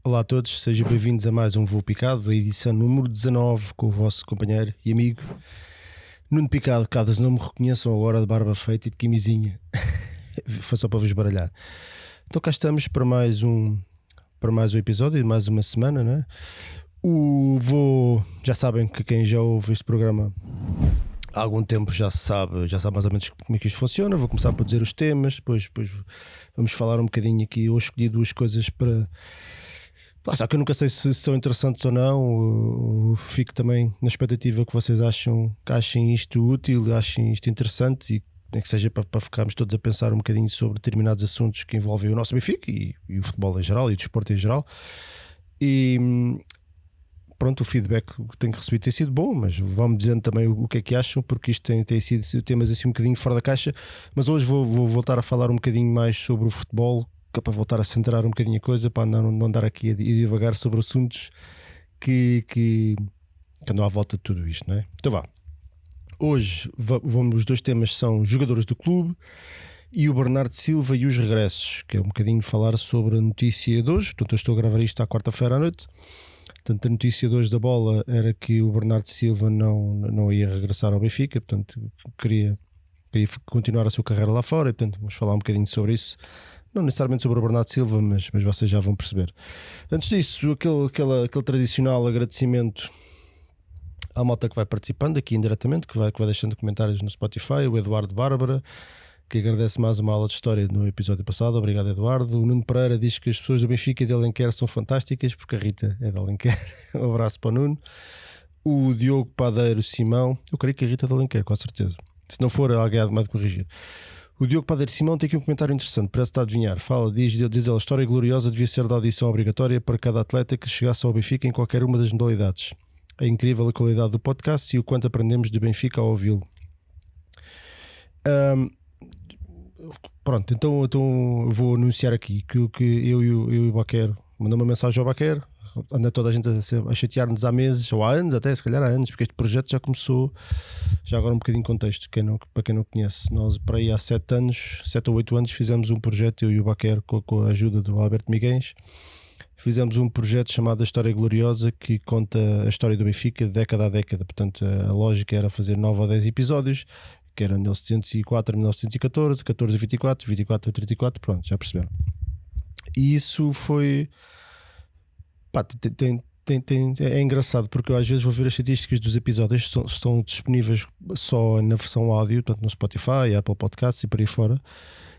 Olá a todos, sejam bem-vindos a mais um Voo Picado, a edição número 19, com o vosso companheiro e amigo Nuno Picado. Caso não me reconheçam agora, de barba feita e de camisinha, foi só para vos baralhar. Então cá estamos para mais um episódio, mais uma semana, não é? Já sabem que quem já ouve este programa há algum tempo já sabe mais ou menos como é que isto funciona. Vou começar por dizer os temas, depois vamos falar um bocadinho aqui. Hoje escolhi duas coisas para... Só que eu nunca sei se são interessantes ou não. Fico também na expectativa que vocês achem isto útil, achem isto interessante, e nem que seja para ficarmos todos a pensar um bocadinho sobre determinados assuntos que envolvem o nosso Benfica e o futebol em geral e o desporto em geral. E pronto, o feedback que tenho recebido tem sido bom, mas vão-me dizendo também o que é que acham, porque isto tem sido temas assim um bocadinho fora da caixa. Mas hoje vou voltar a falar um bocadinho mais sobre o futebol, para voltar a centrar um bocadinho a coisa, para não andar aqui a divagar sobre assuntos que andam à volta de tudo isto, não é? Então vá. Hoje os dois temas são jogadores do clube e o Bernardo Silva e os regressos, que é um bocadinho falar sobre a notícia de hoje. Portanto, eu estou a gravar isto à quarta-feira à noite. Portanto, a notícia de hoje da bola era que o Bernardo Silva não ia regressar ao Benfica, portanto queria continuar a sua carreira lá fora, e portanto vamos falar um bocadinho sobre isso. Não necessariamente sobre o Bernardo Silva, mas vocês já vão perceber. Antes disso, aquele tradicional agradecimento à malta que vai participando aqui indiretamente, que vai deixando comentários no Spotify. O Eduardo Bárbara, que agradece mais uma aula de história no episódio passado. Obrigado, Eduardo. O Nuno Pereira diz que as pessoas do Benfica e de Alenquer são fantásticas, porque a Rita é de Alenquer. Um abraço para o Nuno. O Diogo Padeiro Simão, eu creio que a Rita é de Alenquer, com certeza. Se não for, alguém há de mais de corrigir. O Diogo Padeiro Simão tem aqui um comentário interessante, parece estar a adivinhar. Diz ele, a história gloriosa devia ser de audição obrigatória para cada atleta que chegasse ao Benfica em qualquer uma das modalidades. É incrível a qualidade do podcast e o quanto aprendemos de Benfica ao ouvi-lo. Pronto, então vou anunciar aqui que eu e o Baquer mandou uma mensagem ao Baquer. Anda toda a gente a chatear-nos há meses, ou há anos até, se calhar há anos, porque este projeto já começou. Já agora um bocadinho de contexto, para quem não conhece, nós para aí há 7 ou 8 anos fizemos um projeto, eu e o Baquer, com a ajuda do Alberto Miguens. Fizemos um projeto chamado A História Gloriosa, que conta a história do Benfica de década a década. Portanto, a lógica era fazer 9 ou 10 episódios, que era 1904 a 1914, 14 a 24, 24 a 34, pronto, já perceberam. E isso foi... é engraçado, porque eu às vezes vou ver as estatísticas dos episódios, estão disponíveis só na versão áudio, portanto no Spotify, Apple Podcasts e por aí fora,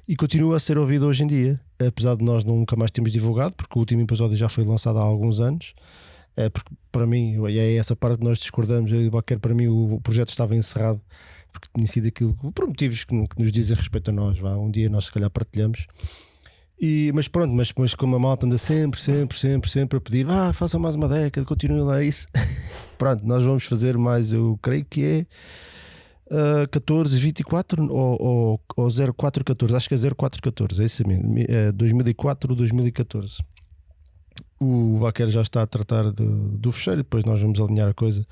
e continua a ser ouvido hoje em dia, apesar de nós nunca mais termos divulgado, porque o último episódio já foi lançado há alguns anos. Porque para mim, e é essa parte que nós discordamos, eu e o Baquer, para mim o projeto estava encerrado, porque tinha sido aquilo, por motivos que nos dizem respeito a nós. Um dia nós se calhar partilhamos. Mas pronto, mas como a malta anda sempre a pedir, façam mais uma década, continuem lá isso. Pronto, nós vamos fazer mais, eu creio que é 14, 24 ou 04, 14, acho que é 04, 14, é isso mesmo, 2004, 2014. O Baquer já está a tratar do fecheiro, depois nós vamos alinhar a coisa.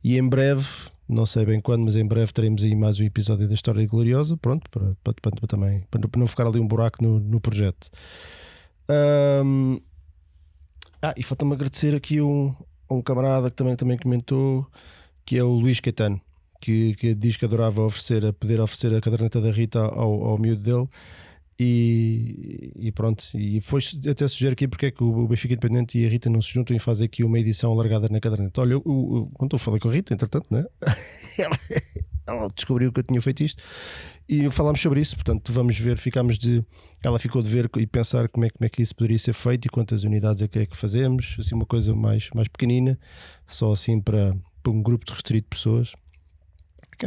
E em breve, não sei bem quando, mas em breve teremos aí mais um episódio da História Gloriosa, pronto, para não ficar ali um buraco no projeto. E falta-me agradecer aqui a um camarada que também comentou, que é o Luís Caetano, que diz que adorava poder oferecer a caderneta da Rita ao miúdo dele. E pronto, e foi até sugerir aqui porque é que o Benfica Independente e a Rita não se juntam e fazem aqui uma edição alargada na caderneta. Olha, quando eu falei com a Rita, entretanto, né? ela descobriu que eu tinha feito isto e falámos sobre isso. Portanto, vamos ver, ela ficou de ver e pensar como é que isso poderia ser feito e quantas unidades é que fazemos, assim, uma coisa mais pequenina, só assim para um grupo de restrito de pessoas.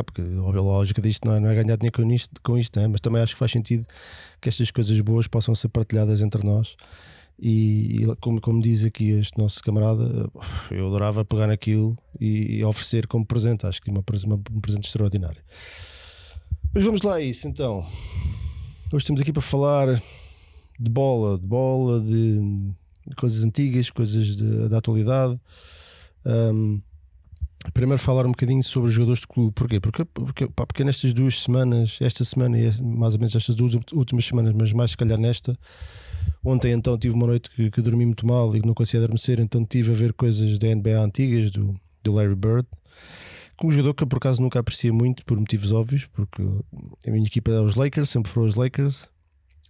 Porque a lógica disto não é ganhar dinheiro com isto, né? Mas também acho que faz sentido que estas coisas boas possam ser partilhadas entre nós. E como diz aqui este nosso camarada, eu adorava pegar naquilo e oferecer como presente. Acho que é um presente extraordinário. Mas vamos lá a isso então. Hoje estamos aqui para falar de bola, de coisas antigas, coisas da atualidade. Primeiro falar um bocadinho sobre os jogadores de clube. Porquê? Porque nestas 2 semanas, esta semana e mais ou menos estas 2 últimas semanas, mas mais se calhar nesta, Ontem então tive uma noite que dormi muito mal e não conseguia adormecer, então estive a ver coisas da NBA antigas do Larry Bird, com um jogador que eu por acaso nunca apreciei muito por motivos óbvios, porque a minha equipa era os Lakers, sempre foram os Lakers,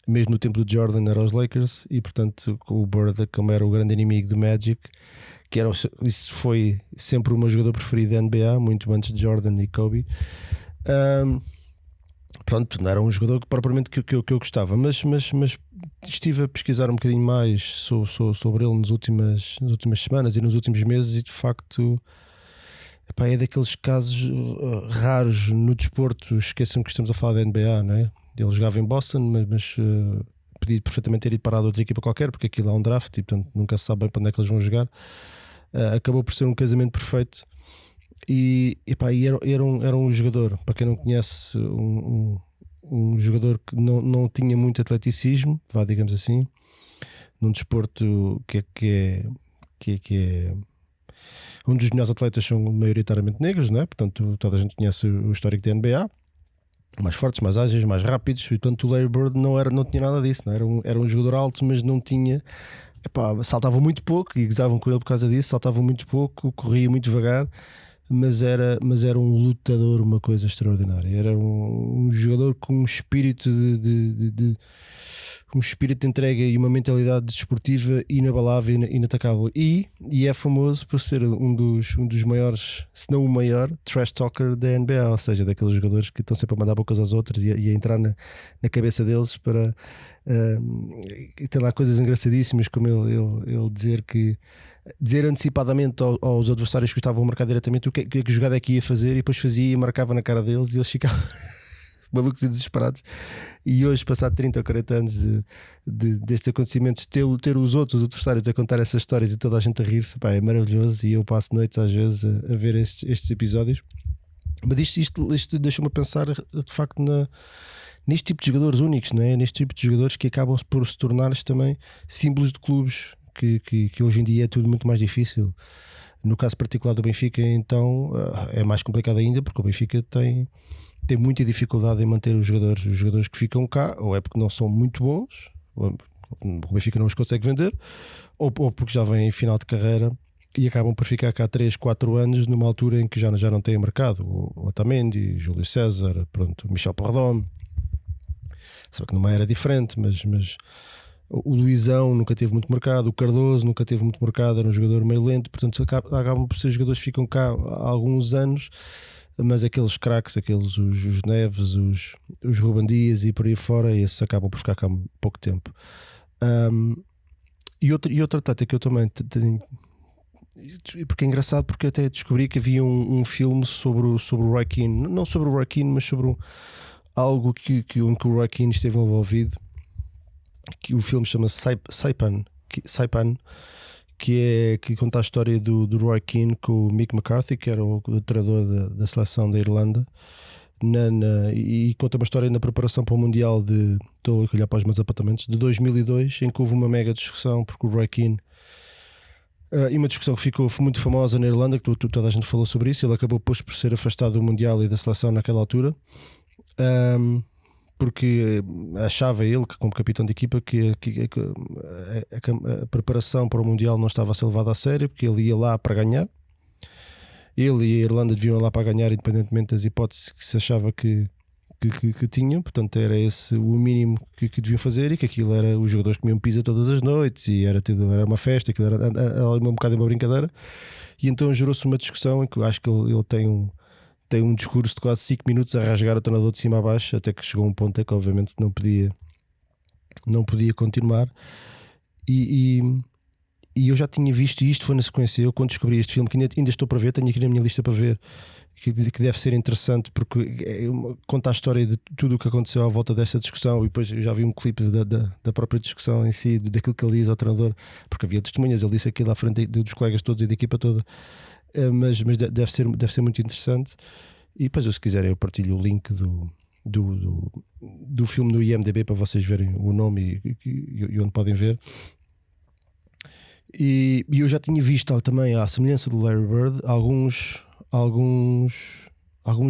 mesmo no tempo do Jordan era os Lakers, e portanto o Bird, como era o grande inimigo do Magic, que era, isso foi sempre o meu jogador preferido da NBA, muito antes de Jordan e Kobe. Pronto, não era um jogador que propriamente que eu gostava, mas estive a pesquisar um bocadinho mais sobre ele nas últimas semanas e nos últimos meses, e de facto, epá, é daqueles casos raros no desporto. Esqueçam que estamos a falar da NBA, não é? Ele jogava em Boston, mas podia perfeitamente ter ido parar a outra equipa qualquer, porque aquilo é um draft e portanto nunca se sabe bem para onde é que eles vão jogar. Acabou por ser um casamento perfeito. E era um jogador, para quem não conhece, um jogador que não tinha muito atleticismo, vá, digamos assim, num desporto que é um dos melhores atletas são maioritariamente negros, não é? Portanto toda a gente conhece o histórico da NBA, mais fortes, mais ágeis, mais rápidos, e portanto o Larry Bird não tinha nada disso, não é? Era um jogador alto, mas não tinha, saltava muito pouco e gozavam com ele por causa disso, saltava muito pouco, corria muito devagar. Mas era um lutador, uma coisa extraordinária. Era um jogador com um espírito um espírito de entrega e uma mentalidade desportiva inabalável e inatacável. E é famoso por ser um dos maiores, se não o maior, trash talker da NBA, ou seja, daqueles jogadores que estão sempre a mandar bocas aos outros e a entrar na cabeça deles para tem lá coisas engraçadíssimas, como ele dizer antecipadamente aos adversários que estavam a marcar diretamente o que jogada é que ia fazer, e depois fazia e marcava na cara deles, e eles ficavam malucos e desesperados. E hoje, passado 30 ou 40 anos destes acontecimentos, ter os outros adversários a contar essas histórias e toda a gente a rir-se, é maravilhoso. E eu passo noites às vezes a ver estes episódios. Mas isto deixa-me a pensar de facto neste tipo de jogadores únicos, não é? Neste tipo de jogadores que acabam por se tornar também símbolos de clubes, que hoje em dia é tudo muito mais difícil. No caso particular do Benfica, então é mais complicado ainda, porque o Benfica tem muita dificuldade em manter os jogadores que ficam cá, ou é porque não são muito bons, ou o Benfica não os consegue vender, ou porque já vêm em final de carreira e acabam por ficar cá 3, 4 anos numa altura em que já não têm mercado. O Otamendi, Júlio César, pronto, Michel Perrodome, sabe que numa era diferente, mas o Luizão nunca teve muito mercado, o Cardoso nunca teve muito mercado, era um jogador meio lento, portanto acabam por ser jogadores que ficam cá há alguns anos, mas aqueles craques, os Neves, os Ruben Dias e por aí fora, esses acabam por ficar cá pouco tempo. E outra tática que eu também tenho, porque é engraçado, porque eu até descobri que havia um filme sobre o Roy Keane, não sobre o Roy Keane, mas sobre algo que o Roy Keane esteve envolvido, que o filme chama-se Saipan, que conta a história do Roy Keane com o Mick McCarthy, que era o treinador da seleção da Irlanda, e conta uma história na preparação para o Mundial estou a olhar para os meus apontamentos, de 2002, em que houve uma mega discussão, porque o Roy Keane, e uma discussão que ficou muito famosa na Irlanda, que toda a gente falou sobre isso. Ele acabou depois por ser afastado do Mundial e da seleção naquela altura, porque achava ele, que como capitão de equipa, que a preparação para o Mundial não estava a ser levada a sério, porque ele ia lá para ganhar. Ele e a Irlanda deviam ir lá para ganhar, independentemente das hipóteses que se achava que tinham. Portanto, era esse o mínimo que deviam fazer, e que aquilo era, os jogadores comiam pizza todas as noites e era uma festa, aquilo era um bocado uma brincadeira. E então gerou-se uma discussão em que eu acho que ele tem um discurso de quase 5 minutos a rasgar o treinador de cima a baixo, até que chegou um ponto em que obviamente não podia continuar. E eu já tinha visto, e isto foi na sequência, eu quando descobri este filme, que ainda estou para ver, tenho aqui na minha lista para ver, que deve ser interessante, porque conta a história de tudo o que aconteceu à volta desta discussão. E depois eu já vi um clipe da própria discussão em si, daquilo que ele diz ao treinador, porque havia testemunhas, ele disse aquilo à frente dos colegas todos e da equipa toda. Mas deve ser muito interessante. E depois, se quiserem, eu partilho o link do filme no IMDb para vocês verem o nome e onde podem ver. E eu já tinha visto também, à semelhança do Larry Bird, alguns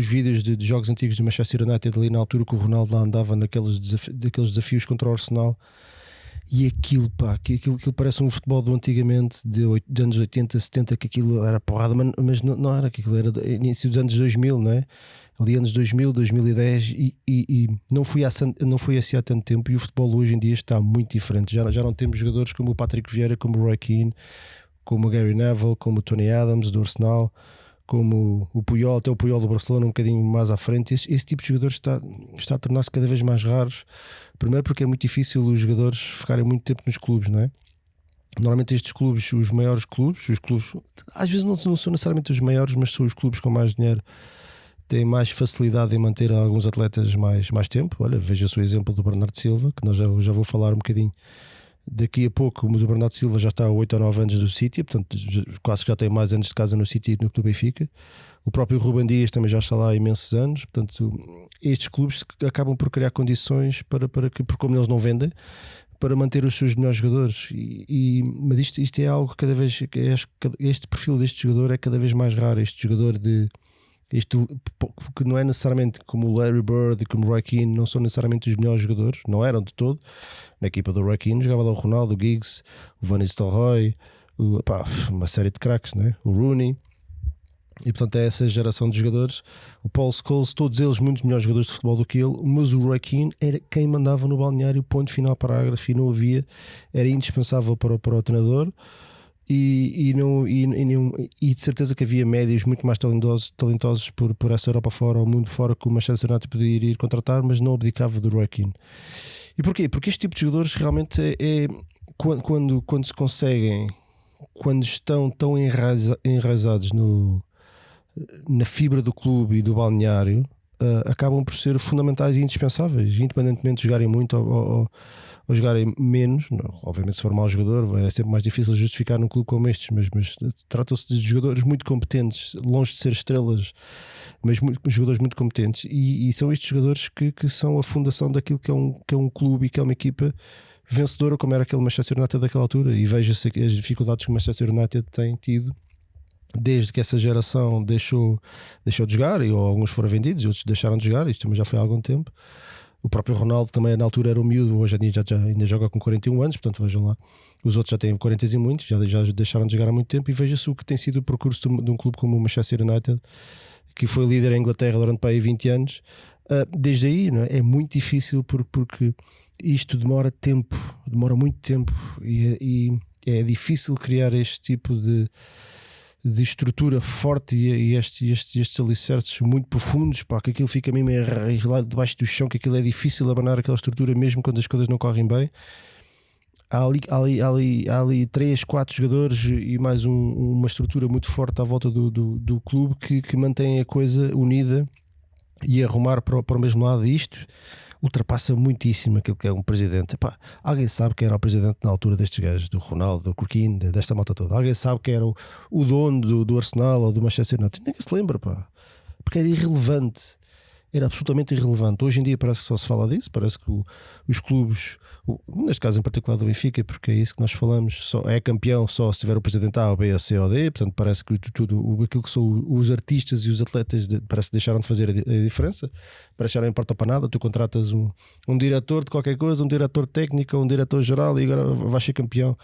vídeos de jogos antigos do Manchester United, ali na altura que o Ronaldo lá andava daqueles desafios contra o Arsenal, E aquilo, pá, aquilo parece um futebol do antigamente, de anos 80, 70, que aquilo era porrada, mas não era, que aquilo era do início dos anos 2000, não é? Ali anos 2000, 2010, e não foi assim há tanto tempo. E o futebol hoje em dia está muito diferente. Já não temos jogadores como o Patrick Vieira, como o Roy Keane, como o Gary Neville, como o Tony Adams do Arsenal, como o Puyol, até o Puyol do Barcelona, um bocadinho mais à frente. Esse tipo de jogadores está a tornar-se cada vez mais raros. Primeiro porque é muito difícil os jogadores ficarem muito tempo nos clubes, não é? Normalmente estes clubes, os maiores clubes, às vezes não são necessariamente os maiores, mas são os clubes com mais dinheiro, têm mais facilidade em manter alguns atletas mais tempo. Olha, veja-se o exemplo do Bernardo Silva, que nós já vou falar um bocadinho daqui a pouco. Mas o Bernardo Silva já está há 8 ou 9 anos do City, portanto quase que já tem mais anos de casa no City do que no Benfica. O próprio Ruben Dias também já está lá há imensos anos. Portanto, estes clubes acabam por criar condições para que, por como eles não vendem, para manter os seus melhores jogadores. Mas isto é algo que cada vez, este perfil deste jogador é cada vez mais raro. Este jogador que não é necessariamente como o Larry Bird e como o Roy Keane, não são necessariamente os melhores jogadores, não eram de todo. Na equipa do Roy Keane jogava lá o Ronaldo, o Giggs, o Van Nistelrooy, uma série de craques, né? O Rooney. E portanto é essa geração de jogadores, o Paul Scholes, todos eles muito melhores jogadores de futebol do que ele. Mas o Roy Keane era quem mandava no balneário, ponto final, parágrafo, e não havia, era indispensável para o treinador. E de certeza que havia médios muito mais talentosos por essa Europa fora, ao mundo fora, que o Manchester United podia ir contratar, mas não abdicava do Roy Keane. E porquê? Porque este tipo de jogadores realmente quando se conseguem, quando estão tão enraizados na fibra do clube e do balneário, acabam por ser fundamentais e indispensáveis, independentemente de jogarem muito ou jogarem menos. Obviamente, se for mau jogador, é sempre mais difícil justificar num clube como estes, mas trata-se de jogadores muito competentes, longe de ser estrelas, mas jogadores muito competentes, e são estes jogadores que são a fundação daquilo que é um clube e que é uma equipa vencedora, como era aquele Manchester United daquela altura. E veja-se as dificuldades que o Manchester United tem tido desde que essa geração deixou de jogar, ou alguns foram vendidos, outros deixaram de jogar. Isto também já foi há algum tempo. O próprio Ronaldo também na altura era um miúdo, hoje em dia já ainda joga com 41 anos, portanto vejam lá, os outros já têm 40 e muitos, já deixaram de jogar há muito tempo. E veja-se o que tem sido o percurso de um clube como o Manchester United, que foi líder em Inglaterra durante para aí 20 anos. Desde aí, não é? É muito difícil porque isto demora muito tempo, e é difícil criar este tipo de estrutura forte e estes alicerces muito profundos, pá, que aquilo fica mesmo lá debaixo do chão, que aquilo é difícil abanar aquela estrutura mesmo quando as coisas não correm bem. Há ali 3, 4 jogadores e mais uma estrutura muito forte à volta do clube que mantém a coisa unida e a rumar para o mesmo lado. E isto ultrapassa muitíssimo aquilo que é um presidente. Epá, alguém sabe quem era o presidente na altura destes gajos, do Ronaldo, do Coquinho, desta malta toda? Alguém sabe quem era o dono do Arsenal ou do Manchester United? Ninguém se lembra, pá, porque era irrelevante. Era absolutamente irrelevante. Hoje em dia parece que só se fala disso. Parece que os clubes, neste caso em particular do Benfica, porque é isso que nós falamos, só é campeão só se tiver o presidente A, o B, o C ou D. Portanto parece que aquilo que são os artistas e os atletas parece que deixaram de fazer a diferença. Parece que já não importa para nada. Tu contratas um diretor de qualquer coisa, um diretor técnico, um diretor geral, e agora vais ser campeão.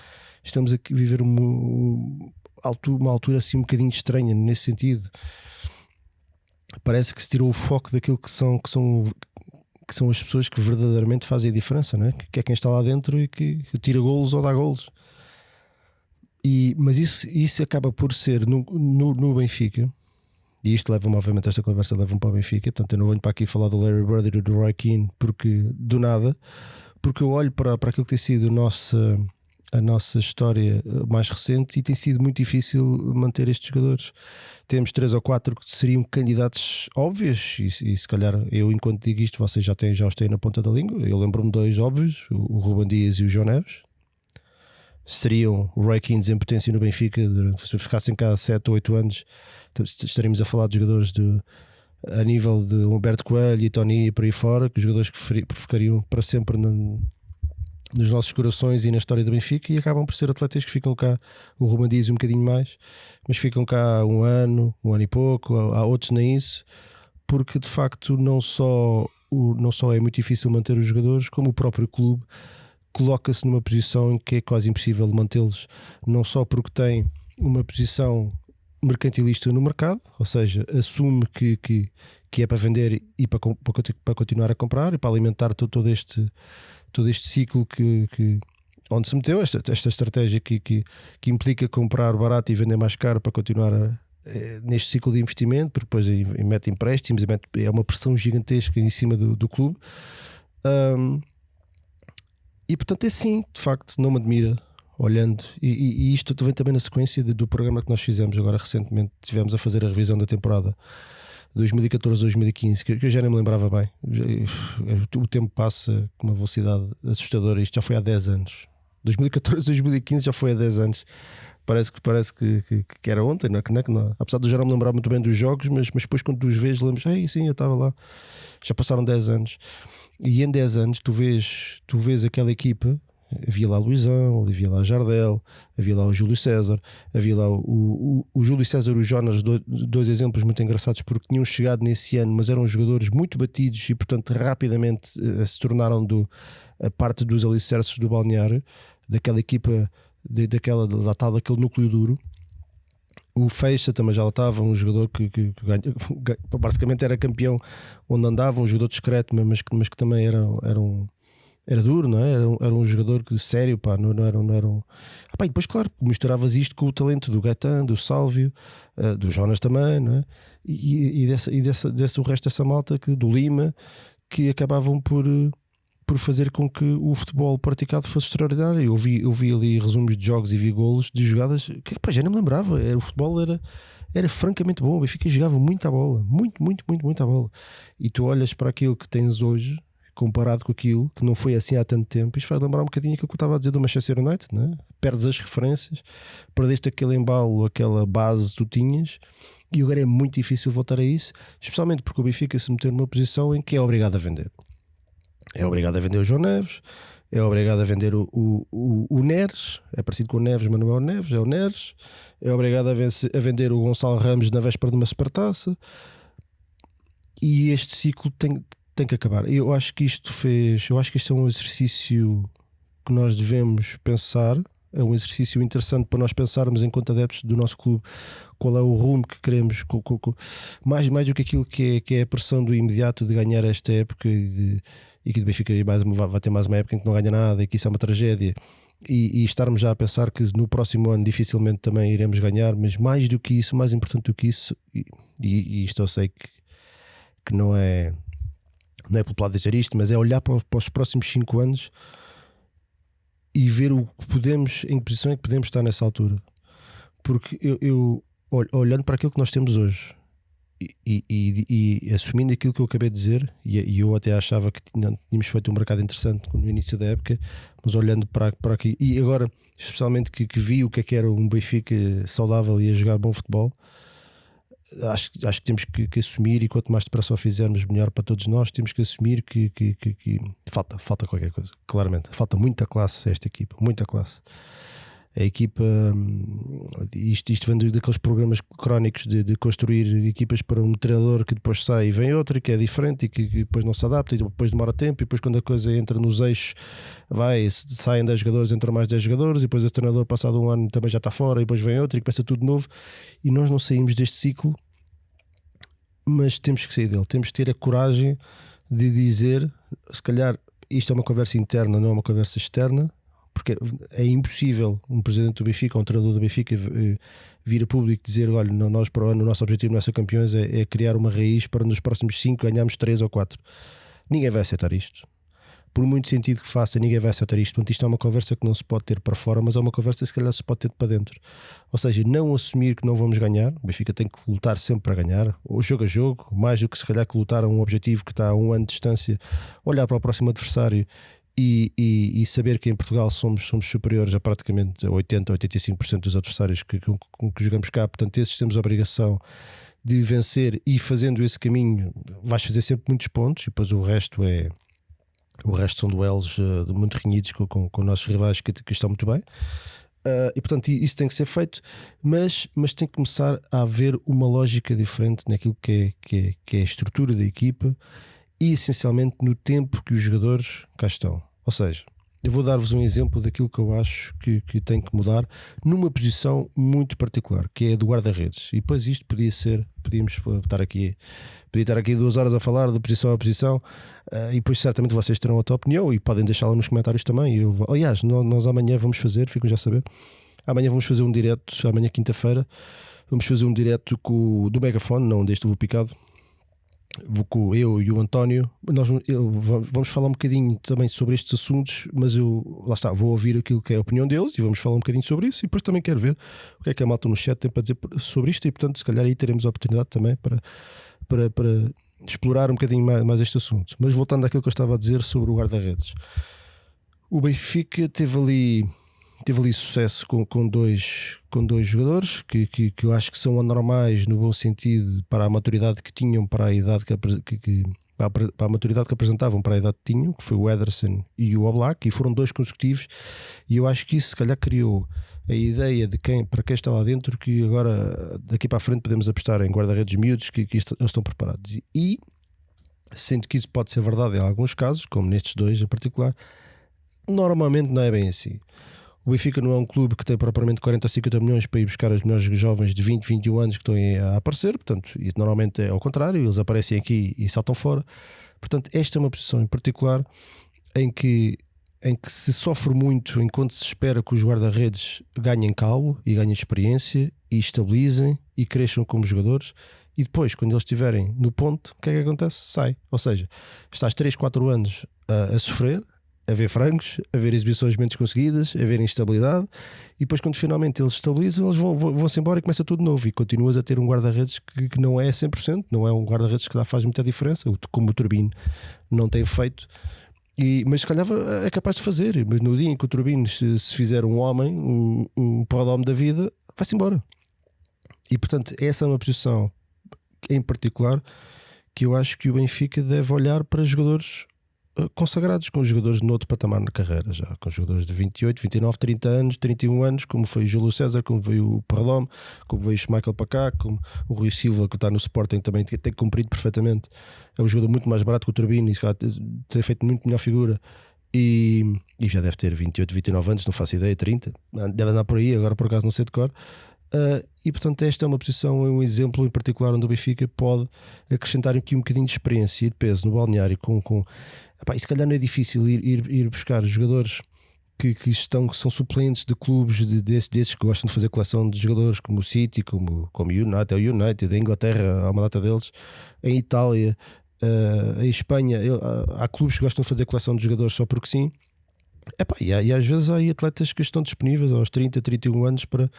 Estamos aqui a viver uma altura assim um bocadinho estranha nesse sentido. Parece que se tirou o foco daquilo que são as pessoas que verdadeiramente fazem a diferença, não é? Que é quem está lá dentro e que tira golos ou dá golos. Mas isso acaba por ser no Benfica, e isto leva-me, obviamente, esta conversa leva-me para o Benfica. Portanto, eu não venho para aqui falar do Larry Bird e do Roy Keane porque eu olho para aquilo que tem sido a nossa história mais recente, e tem sido muito difícil manter estes jogadores. Temos 3 ou 4 que seriam candidatos óbvios, e se calhar eu, enquanto digo isto, vocês já os têm na ponta da língua. Eu lembro-me de 2 óbvios, o Ruben Dias e o João Neves. Seriam o Roy Keane em potência no Benfica. Se ficassem cá 7 ou 8 anos, estaríamos a falar de jogadores a nível de Humberto Coelho e Tony e por aí fora, que os jogadores que ficariam para sempre nos nossos corações e na história do Benfica, e acabam por ser atletas que ficam cá. O Ruben Dias um bocadinho mais, mas ficam cá um ano e pouco. Há outros nem isso, porque de facto não só é muito difícil manter os jogadores, como o próprio clube coloca-se numa posição em que é quase impossível mantê-los, não só porque tem uma posição mercantilista no mercado, ou seja, assume que é para vender e para continuar a comprar e para alimentar todo este ciclo onde se meteu esta estratégia que implica comprar barato e vender mais caro para continuar neste ciclo de investimento, porque depois mete empréstimos, é uma pressão gigantesca em cima do clube. E portanto é sim, de facto, não me admira olhando, e isto vem também na sequência do programa que nós fizemos agora recentemente. Estivemos a fazer a revisão da temporada 2014-2015, que eu já nem me lembrava bem. O tempo passa com uma velocidade assustadora. Isto já foi há 10 anos. 2014-2015 já foi há 10 anos. Parece que era ontem, não é? Apesar de eu já não me lembrar muito bem dos jogos, mas depois quando tu os vês, lembras, sim, eu estava lá. Já passaram 10 anos. E em 10 anos tu vês aquela equipa. Havia lá Luizão, havia lá Jardel, havia lá o Júlio César, havia lá o Júlio César e o Jonas, dois exemplos muito engraçados, porque tinham chegado nesse ano, mas eram jogadores muito batidos e portanto rapidamente se tornaram a parte dos alicerces do balneário, daquela equipa, daquele núcleo duro. O Feixa também já lá estava, um jogador que basicamente era campeão onde andava, um jogador discreto, mas que também era duro, não é? Era um jogador sério, pá, não era um... e depois, claro, misturavas isto com o talento do Gaetan, do Sálvio, do Jonas também, não é? E desse o resto dessa malta, do Lima, que acabavam por fazer com que o futebol praticado fosse extraordinário. Eu vi ali resumos de jogos e vi golos de jogadas que, pá, já nem me lembrava. O futebol era francamente bom. O Benfica jogava muito à bola, muito à bola. E tu olhas para aquilo que tens hoje, comparado com aquilo que não foi assim há tanto tempo, isto faz lembrar um bocadinho aquilo que eu estava a dizer do Manchester United, não é? Perdes as referências, perdeste aquele embalo, aquela base que tu tinhas, e agora é muito difícil voltar a isso, especialmente porque o Benfica se meteu numa posição em que é obrigado a vender. É obrigado a vender o João Neves, é obrigado a vender o Neres, é parecido com o Neves, mas não é o Neves, é o Neres, é obrigado a vender o Gonçalo Ramos na véspera de uma supertaça, e este ciclo tem que acabar. Eu acho que isto é um exercício que nós devemos pensar, é um exercício interessante para nós pensarmos enquanto adeptos do nosso clube, qual é o rumo que queremos, mais do que aquilo que é a pressão do imediato de ganhar esta época e que o Benfica vai ter mais uma época em que não ganha nada e que isso é uma tragédia, e estarmos já a pensar que no próximo ano dificilmente também iremos ganhar, mas mais do que isso, mais importante do que isso, e isto eu sei que não é popular dizer isto, mas é olhar para os próximos 5 anos e ver em que posição é que podemos estar nessa altura. Porque eu olhando para aquilo que nós temos hoje e assumindo aquilo que eu acabei de dizer, e eu até achava que tínhamos feito um mercado interessante no início da época, mas olhando para aqui, e agora especialmente que vi o que é que era um Benfica saudável e a jogar bom futebol, acho que temos que assumir, e quanto mais depressa o fizermos, melhor para todos nós. Temos que assumir que falta qualquer coisa, claramente. Falta muita classe a esta equipa, muita classe. A equipa, isto vem daqueles programas crónicos de construir equipas para um treinador que depois sai e vem outro que é diferente e que depois não se adapta e depois demora tempo, e depois quando a coisa entra nos eixos saem 10 jogadores, entram mais 10 jogadores, e depois esse treinador passado um ano também já está fora, e depois vem outro e começa tudo de novo, e nós não saímos deste ciclo, mas temos que sair dele. Temos que ter a coragem de dizer, se calhar isto é uma conversa interna, não é uma conversa externa, porque é impossível um presidente do Benfica, um treinador do Benfica vir a público dizer: olha, nós para o ano o nosso objetivo não é ser campeões, é criar uma raiz para nos próximos 5 ganharmos 3 ou 4. Ninguém vai aceitar isto. Por muito sentido que faça, ninguém vai aceitar isto. Portanto, isto é uma conversa que não se pode ter para fora, mas é uma conversa que se calhar se pode ter para dentro. Ou seja, não assumir que não vamos ganhar. O Benfica tem que lutar sempre para ganhar, ou jogo a jogo, mais do que se calhar que lutar a um objetivo que está a 1 ano de distância, olhar para o próximo adversário e saber que em Portugal somos superiores a praticamente 80% ou 85% dos adversários com que jogamos cá. Portanto, esses temos a obrigação de vencer, e fazendo esse caminho vais fazer sempre muitos pontos, e depois o resto são duelos muito renhidos com nossos rivais que estão muito bem, e portanto isso tem que ser feito, mas tem que começar a haver uma lógica diferente naquilo que é a estrutura da equipa, e essencialmente no tempo que os jogadores cá estão. Ou seja, Eu vou dar-vos um exemplo daquilo que eu acho que tem que mudar numa posição muito particular, que é a do guarda-redes. E depois isto podíamos estar aqui 2 horas a falar de posição a posição, e depois certamente vocês terão outra opinião e podem deixá-la nos comentários também. Aliás, nós amanhã vamos fazer, ficam já a saber, amanhã vamos fazer um direto, amanhã quinta-feira, vamos fazer um direto do Megafone, não deste Vou Picado. Eu e o António, vamos falar um bocadinho também sobre estes assuntos, mas lá está, vou ouvir aquilo que é a opinião deles e vamos falar um bocadinho sobre isso. E depois também quero ver o que é que a malta no chat tem para dizer sobre isto. E portanto, se calhar aí teremos a oportunidade também para explorar um bocadinho mais este assunto. Mas voltando àquilo que eu estava a dizer sobre o guarda-redes, o Benfica teve ali sucesso com dois jogadores que eu acho que são anormais no bom sentido para a maturidade que tinham, para a idade para a maturidade que apresentavam, para a idade que tinham, que foi o Ederson e o Oblak, e foram 2 consecutivos. E eu acho que isso se calhar criou a ideia de para quem está lá dentro, que agora daqui para a frente podemos apostar em guarda-redes miúdos que eles estão preparados. E sendo que isso pode ser verdade em alguns casos, como nestes 2 em particular, normalmente não é bem assim. O Benfica não é um clube que tem propriamente 40 ou 50 milhões para ir buscar os melhores jovens de 20, 21 anos que estão a aparecer, portanto, e normalmente é ao contrário, eles aparecem aqui e saltam fora. Portanto, esta é uma posição em particular em que se sofre muito enquanto se espera que os guarda-redes ganhem calo e ganhem experiência e estabilizem e cresçam como jogadores, e depois, quando eles estiverem no ponto, o que é que acontece? Sai. Ou seja, estás 3, 4 anos a sofrer, a ver frangos, a ver exibições menos conseguidas, a ver instabilidade, e depois quando finalmente eles estabilizam, eles vão-se embora e começa tudo novo, e continuas a ter um guarda-redes que não é 100%, não é um guarda-redes que faz muita diferença, como o Turbine não tem feito, mas se calhar é capaz de fazer, mas no dia em que o Turbine se fizer um homem, um prodome da vida, vai-se embora. E portanto essa é uma posição em particular que eu acho que o Benfica deve olhar para jogadores consagrados, com jogadores de outro patamar na carreira, já com jogadores de 28, 29, 30 anos, 31 anos, como foi o Júlio César, como veio o Perlome, como veio o Schmeichel para cá, como o Rui Silva, que está no Sporting, também tem cumprido perfeitamente. É um jogador muito mais barato que o Turbine, tem feito muito melhor figura, e já deve ter 28, 29 anos, não faço ideia, 30, deve andar por aí, agora por acaso não sei de cor. E portanto esta é uma posição, um exemplo em particular onde o Benfica pode acrescentar aqui um bocadinho de experiência e de peso no balneário e se calhar não é difícil ir buscar jogadores que são suplentes de clubes desses que gostam de fazer coleção de jogadores, como o City, como o United, a Inglaterra há uma data deles, em Itália, em Espanha há clubes que gostam de fazer coleção de jogadores só porque sim. E às vezes há aí atletas que estão disponíveis aos 30, 31 anos para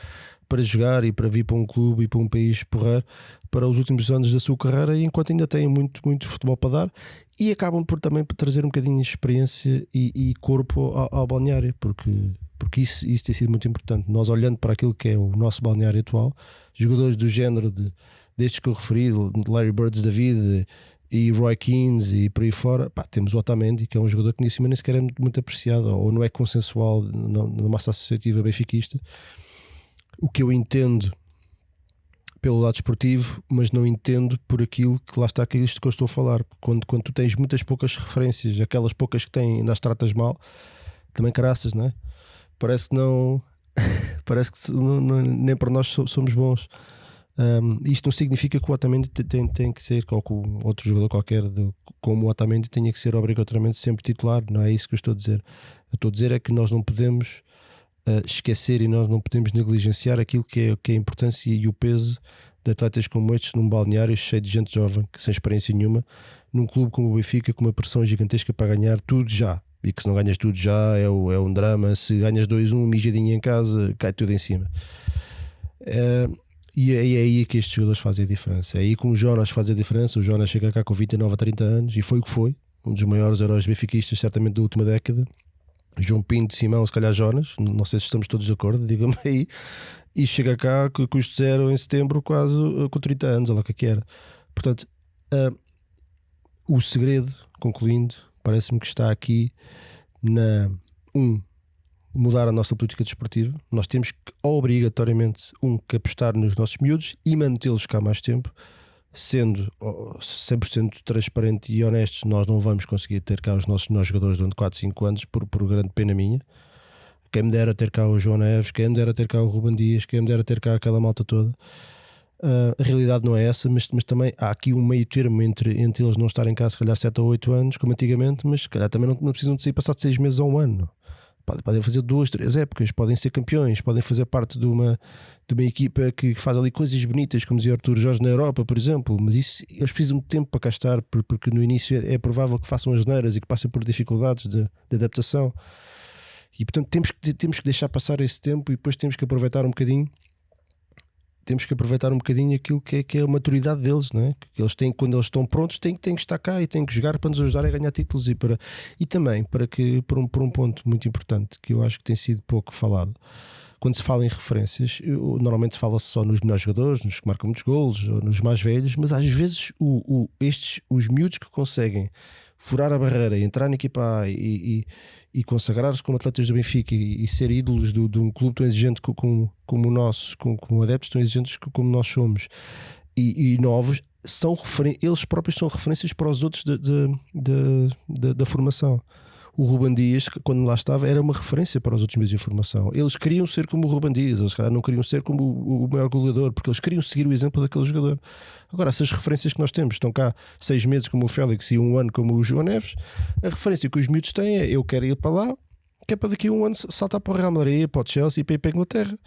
jogar e para vir para um clube e para um país porrer para os últimos anos da sua carreira, e enquanto ainda têm muito, muito futebol para dar, e acabam também por trazer um bocadinho de experiência e corpo ao balneário, porque isso tem sido muito importante. Nós olhando para aquilo que é o nosso balneário atual, jogadores do género destes que eu referi, Larry Birds da vida e Roy Keane e por aí fora, temos o Otamendi, que é um jogador que nem sequer é muito apreciado ou não é consensual na massa associativa benfiquista, o que eu entendo pelo lado esportivo, mas não entendo por aquilo que lá está, que é isto que eu estou a falar. Quando tu tens muitas poucas referências, aquelas poucas que têm, ainda as tratas mal, também caraças, não é? Parece que não parece que nem para nós somos bons. Isto não significa que o Otamendi tem que ser, ou que outro jogador qualquer como o Otamendi tenha que ser obrigatoriamente sempre titular. Não é isso que eu estou a dizer. Eu estou a dizer é que nós não podemos esquecer e nós não podemos negligenciar aquilo que é a importância e o peso de atletas como estes num balneário cheio de gente jovem, sem experiência nenhuma, num clube como o Benfica, com uma pressão gigantesca para ganhar tudo já, e que se não ganhas tudo já é um drama. Se ganhas 2-1, mijadinho em casa, cai tudo em cima. E é aí que estes jogadores fazem a diferença. É aí que o Jonas faz a diferença. O Jonas chega cá com 29 a 30 anos e foi o que foi, um dos maiores heróis benfiquistas certamente da última década. João Pinto, Simão, se calhar Jonas, não sei se estamos todos de acordo, digam-me aí. E chega cá com custo zero em setembro, quase com 30 anos, olha lá o que era. Portanto, o segredo, concluindo, parece-me que está aqui mudar a nossa política desportiva. Nós temos que obrigatoriamente que apostar nos nossos miúdos e mantê-los cá mais tempo, sendo 100% transparente e honesto, nós não vamos conseguir ter cá os nossos melhores jogadores durante 4, 5 anos, por grande pena minha. Quem me dera ter cá o João Neves, quem me dera ter cá o Ruben Dias, quem me dera ter cá aquela malta toda. A realidade não é essa, mas também há aqui um meio termo entre eles não estarem cá se calhar 7 ou 8 anos, como antigamente, mas se calhar também não precisam de sair passado 6 meses ou um ano. Podem fazer 2, 3 épocas, podem ser campeões, podem fazer parte de uma equipa que faz ali coisas bonitas, como dizia Artur Jorge na Europa, por exemplo, mas isso, eles precisam de tempo para cá estar, porque no início é provável que façam as neiras e que passem por dificuldades de adaptação, e portanto temos que deixar passar esse tempo e depois temos que aproveitar um bocadinho aquilo que é a maturidade deles, não é? Que eles têm, quando eles estão prontos, têm que estar cá e têm que jogar para nos ajudar a ganhar títulos e também por um ponto muito importante que eu acho que tem sido pouco falado. Quando se fala em referências, normalmente se fala só nos melhores jogadores, nos que marcam muitos golos, ou nos mais velhos, mas às vezes os miúdos que conseguem furar a barreira, entrar na equipa A e consagrar-se como atletas do Benfica e ser ídolos de um clube tão exigente como o nosso, com adeptos tão exigentes como nós somos, e novos, eles próprios são referências para os outros da formação. O Ruben Dias, quando lá estava, era uma referência para os outros meios de informação. Eles queriam ser como o Ruben Dias, eles não queriam ser como o maior goleador, porque eles queriam seguir o exemplo daquele jogador. Agora, essas referências que nós temos, estão cá 6 meses como o Félix e um ano como o João Neves, a referência que os miúdos têm é: eu quero ir para lá, que é para daqui a um ano saltar para o Real Madrid, para o Chelsea e para ir para a Inglaterra.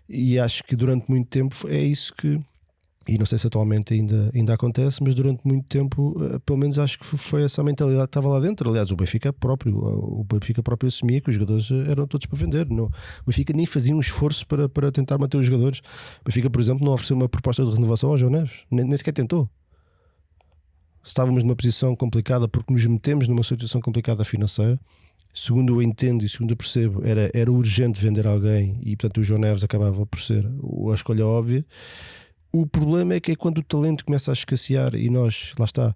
E acho que durante muito tempo é isso que... E não sei se atualmente ainda acontece, mas durante muito tempo, pelo menos acho que foi essa a mentalidade que estava lá dentro. Aliás, o Benfica próprio assumia que os jogadores eram todos para vender. Não, o Benfica nem fazia um esforço para tentar manter os jogadores. O Benfica, por exemplo, não ofereceu uma proposta de renovação ao João Neves, nem sequer tentou. Estávamos numa posição complicada porque nos metemos numa situação complicada financeira. Segundo eu entendo e segundo eu percebo, era urgente vender alguém e, portanto, o João Neves acabava por ser a escolha óbvia. O problema é que é quando o talento começa a escassear e nós, lá está,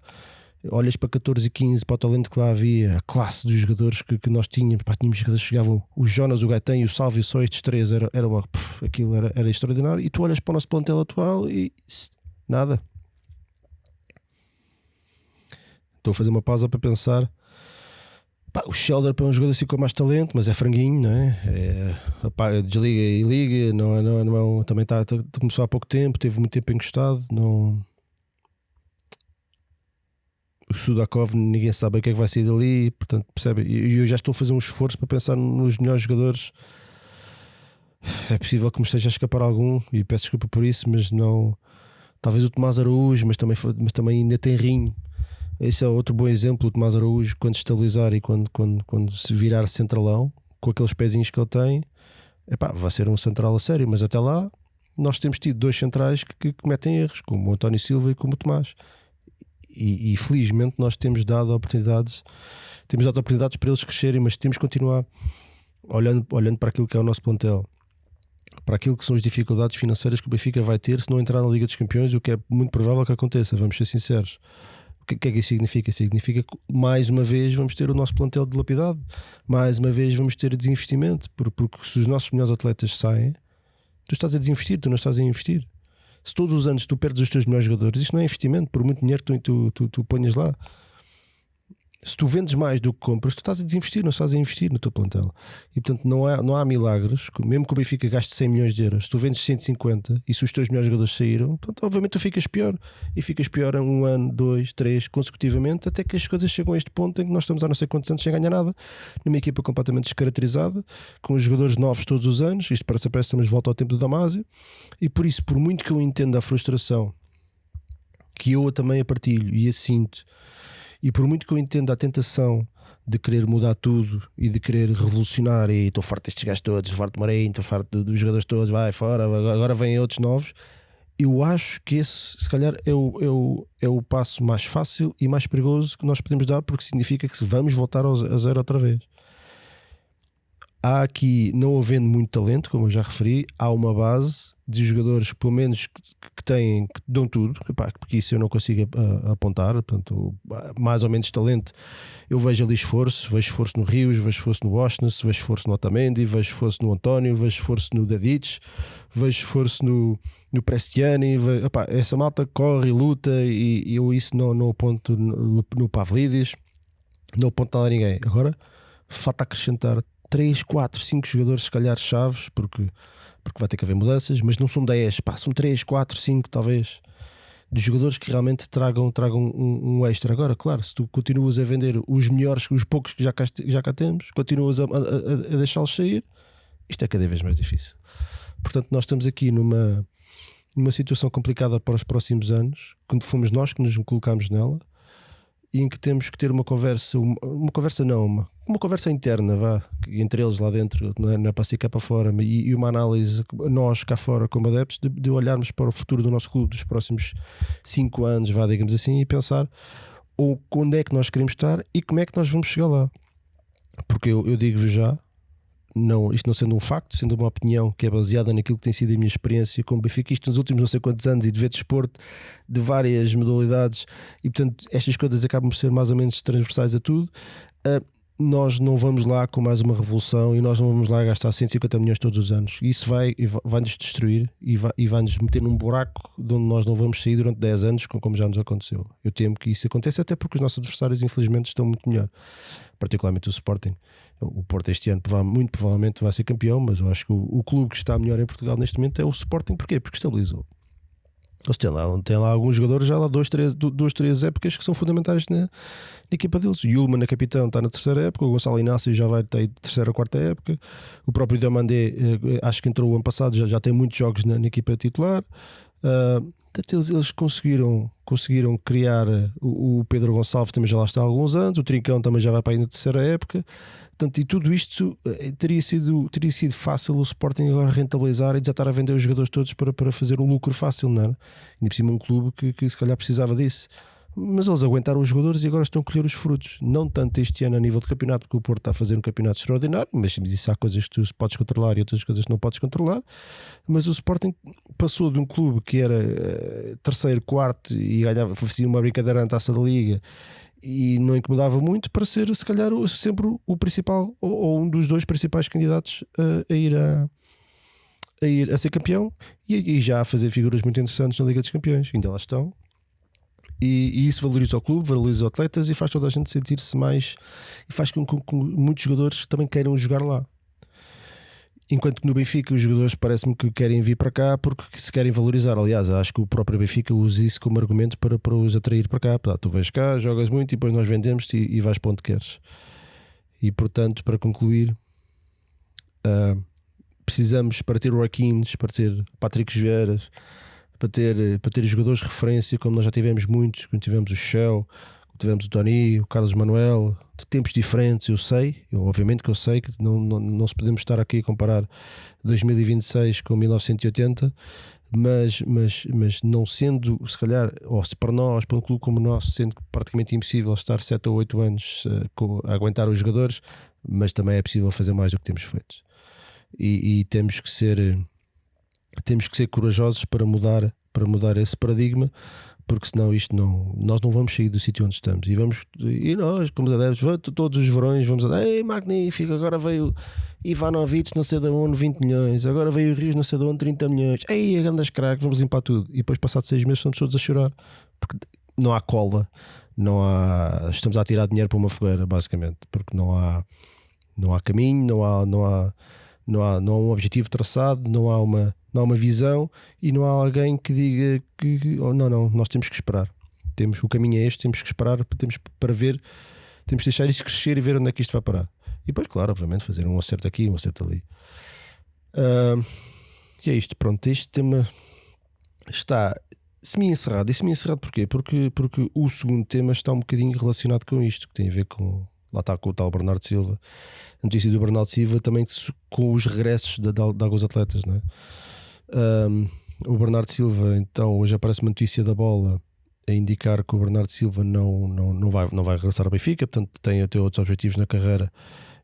olhas para 14 e 15, para o talento que lá havia, a classe dos jogadores que nós tínhamos, tínhamos jogadores que chegavam, o Jonas, o Gaetan e o Sálvio, só estes três, aquilo era extraordinário. E tu olhas para o nosso plantel atual e nada. Estou a fazer uma pausa para pensar. O Shelder para um jogador assim com mais talento, mas é franguinho, não é? Desliga e liga, não, também começou há pouco tempo, teve muito tempo encostado. Não... O Sudakov, ninguém sabe o que é que vai sair dali, portanto, percebe? E eu já estou a fazer um esforço para pensar nos melhores jogadores. É possível que me esteja a escapar algum e peço desculpa por isso, mas não. Talvez o Tomás Araújo, mas também ainda tem rinho. Esse é outro bom exemplo. O Tomás Araújo, quando estabilizar e quando se virar centralão, com aqueles pezinhos que ele tem, vai ser um central a sério. Mas até lá nós temos tido 2 centrais que cometem erros, como o António Silva e como o Tomás, e felizmente nós temos dado oportunidades para eles crescerem, mas temos que continuar olhando para aquilo que é o nosso plantel, para aquilo que são as dificuldades financeiras que o Benfica vai ter se não entrar na Liga dos Campeões, o que é muito provável que aconteça, vamos ser sinceros. O que é que isso significa? Significa que mais uma vez vamos ter o nosso plantel dilapidado, mais uma vez vamos ter desinvestimento, porque se os nossos melhores atletas saem, tu estás a desinvestir, tu não estás a investir. Se todos os anos tu perdes os teus melhores jogadores, isto não é investimento, por muito dinheiro que tu ponhas lá. Se tu vendes mais do que compras, tu estás a desinvestir, não estás a investir no teu plantel. E portanto não há milagres. Mesmo que o Benfica gaste 100 milhões de euros, se tu vendes 150 e se os teus melhores jogadores saíram, portanto, obviamente tu ficas pior. E ficas pior um ano, 2, 3 consecutivamente, até que as coisas chegam a este ponto em que nós estamos há não sei quantos anos sem ganhar nada, numa equipa completamente descaracterizada, com os jogadores novos todos os anos. Isto parece que estamos de volta ao tempo do Damásio. E por isso, por muito que eu entenda a frustração, que eu também a partilho e a sinto, e por muito que eu entenda a tentação de querer mudar tudo e de querer revolucionar, e estou farto destes gajos todos, farto de Marinho, estou farto dos jogadores todos, vai fora, agora vêm outros novos, eu acho que esse se calhar é o passo mais fácil e mais perigoso que nós podemos dar, porque significa que vamos voltar a zero outra vez. Há aqui, não havendo muito talento, como eu já referi, há uma base de jogadores, pelo menos que dão tudo, porque isso eu não consigo apontar. Portanto, mais ou menos talento, eu vejo ali esforço no Rios, vejo esforço no Bosnes, vejo esforço no Otamendi, vejo esforço no António, vejo esforço no Dedic, vejo esforço no Prestiani, essa malta corre e luta, e eu isso não aponto no Pavlidis, não aponto nada a ninguém. Agora falta acrescentar 3, 4, 5 jogadores, se calhar chaves, porque vai ter que haver mudanças, mas não são 10, são 3, 4, 5 talvez, de jogadores que realmente tragam um extra. Agora, claro, se tu continuas a vender os melhores, os poucos que já cá temos, continuas a deixá-los sair, isto é cada vez mais difícil. Portanto, nós estamos aqui numa situação complicada para os próximos anos, quando fomos nós que nos colocámos nela, e em que temos que ter uma conversa interna, entre eles lá dentro, não é para si cá para fora, e uma análise, nós cá fora como adeptos, de olharmos para o futuro do nosso clube dos próximos 5 anos, digamos assim, e pensar onde é que nós queremos estar e como é que nós vamos chegar lá. Porque eu digo-vos já, isto não sendo um facto, sendo uma opinião que é baseada naquilo que tem sido a minha experiência como benfiquista nos últimos não sei quantos anos, e de ver desporto de várias modalidades, e portanto estas coisas acabam por ser mais ou menos transversais a tudo. Nós não vamos lá com mais uma revolução, e nós não vamos lá gastar 150 milhões todos os anos. Isso vai-nos destruir e vai-nos meter num buraco de onde nós não vamos sair durante 10 anos, como já nos aconteceu. Eu temo que isso aconteça, até porque os nossos adversários infelizmente estão muito melhor, particularmente o Sporting. O Porto este ano muito provavelmente vai ser campeão, mas eu acho que o clube que está melhor em Portugal neste momento é o Sporting. Porquê? Porque estabilizou. Eles têm lá alguns jogadores, já lá 2, 3 épocas que são fundamentais na equipa deles. O Yulman, a capitão, está na terceira época. O Gonçalo Inácio já vai ter terceira ou quarta época. O próprio Diomandé, acho que entrou o ano passado, já tem muitos jogos na equipa titular. Eles conseguiram criar o Pedro Gonçalves, também já lá está há alguns anos. O Trincão também já vai para aí na terceira época. Portanto, e tudo isto teria sido fácil o Sporting agora rentabilizar e desatar a vender os jogadores todos para fazer um lucro fácil, não é? Ainda por cima um clube que se calhar precisava disso. Mas eles aguentaram os jogadores e agora estão a colher os frutos. Não tanto este ano a nível de campeonato, porque o Porto está a fazer um campeonato extraordinário, mas isso há coisas que tu podes controlar e outras coisas que não podes controlar. Mas o Sporting passou de um clube que era terceiro, quarto e ganhava, fazia uma brincadeira na Taça da Liga e não incomodava muito, para ser se calhar sempre o principal ou um dos 2 principais candidatos a ir a ser campeão, e já a fazer figuras muito interessantes na Liga dos Campeões. Ainda lá estão. E isso valoriza o clube, valoriza os atletas e faz toda a gente sentir-se mais, e faz com que muitos jogadores também queiram jogar lá. Enquanto que no Benfica os jogadores parece-me que querem vir para cá porque se querem valorizar. Aliás, acho que o próprio Benfica usa isso como argumento para os atrair para cá. Tu vens cá, jogas muito e depois nós vendemos-te e vais para onde queres. E portanto, para concluir, precisamos, para ter o Raquins, para ter Patrick Vieiras, para ter jogadores de referência, como nós já tivemos muitos, quando tivemos o Shell, tivemos o Tony, o Carlos Manuel, de tempos diferentes. Obviamente que eu sei que não se podemos estar aqui a comparar 2026 com 1980, mas não sendo, se calhar, ou se para nós, para um clube como o nosso, sendo praticamente impossível estar 7 ou 8 anos a aguentar os jogadores, mas também é possível fazer mais do que temos feito. E temos que ser corajosos para mudar esse paradigma, porque senão nós não vamos sair do sítio onde estamos. E nós, como adeptos, todos os verões vamos a ei, magnífico, agora veio Ivanovic não sei de onde 20 milhões, agora veio o Rios não sei de onde 30 milhões, ei, grandes craques, vamos limpar tudo. E depois, passados 6 meses, estamos todos a chorar, porque não há cola, estamos a tirar dinheiro para uma fogueira, basicamente, porque não há caminho, não há um objetivo traçado, não há uma visão, e não há alguém que diga que não, nós temos que esperar. O caminho é este, temos que esperar, temos de deixar isto crescer e ver onde é que isto vai parar. E depois, claro, obviamente, fazer um acerto aqui, um acerto ali. E é isto, pronto. Este tema está semi-encerrado. E semi-encerrado porquê? Porque o segundo tema está um bocadinho relacionado com isto, que tem a ver com... Lá está, com o tal Bernardo Silva. A notícia do Bernardo Silva também com os regressos de alguns atletas, não é? O Bernardo Silva, então, hoje aparece uma notícia da Bola a indicar que o Bernardo Silva não vai regressar ao Benfica, portanto tem até outros objetivos na carreira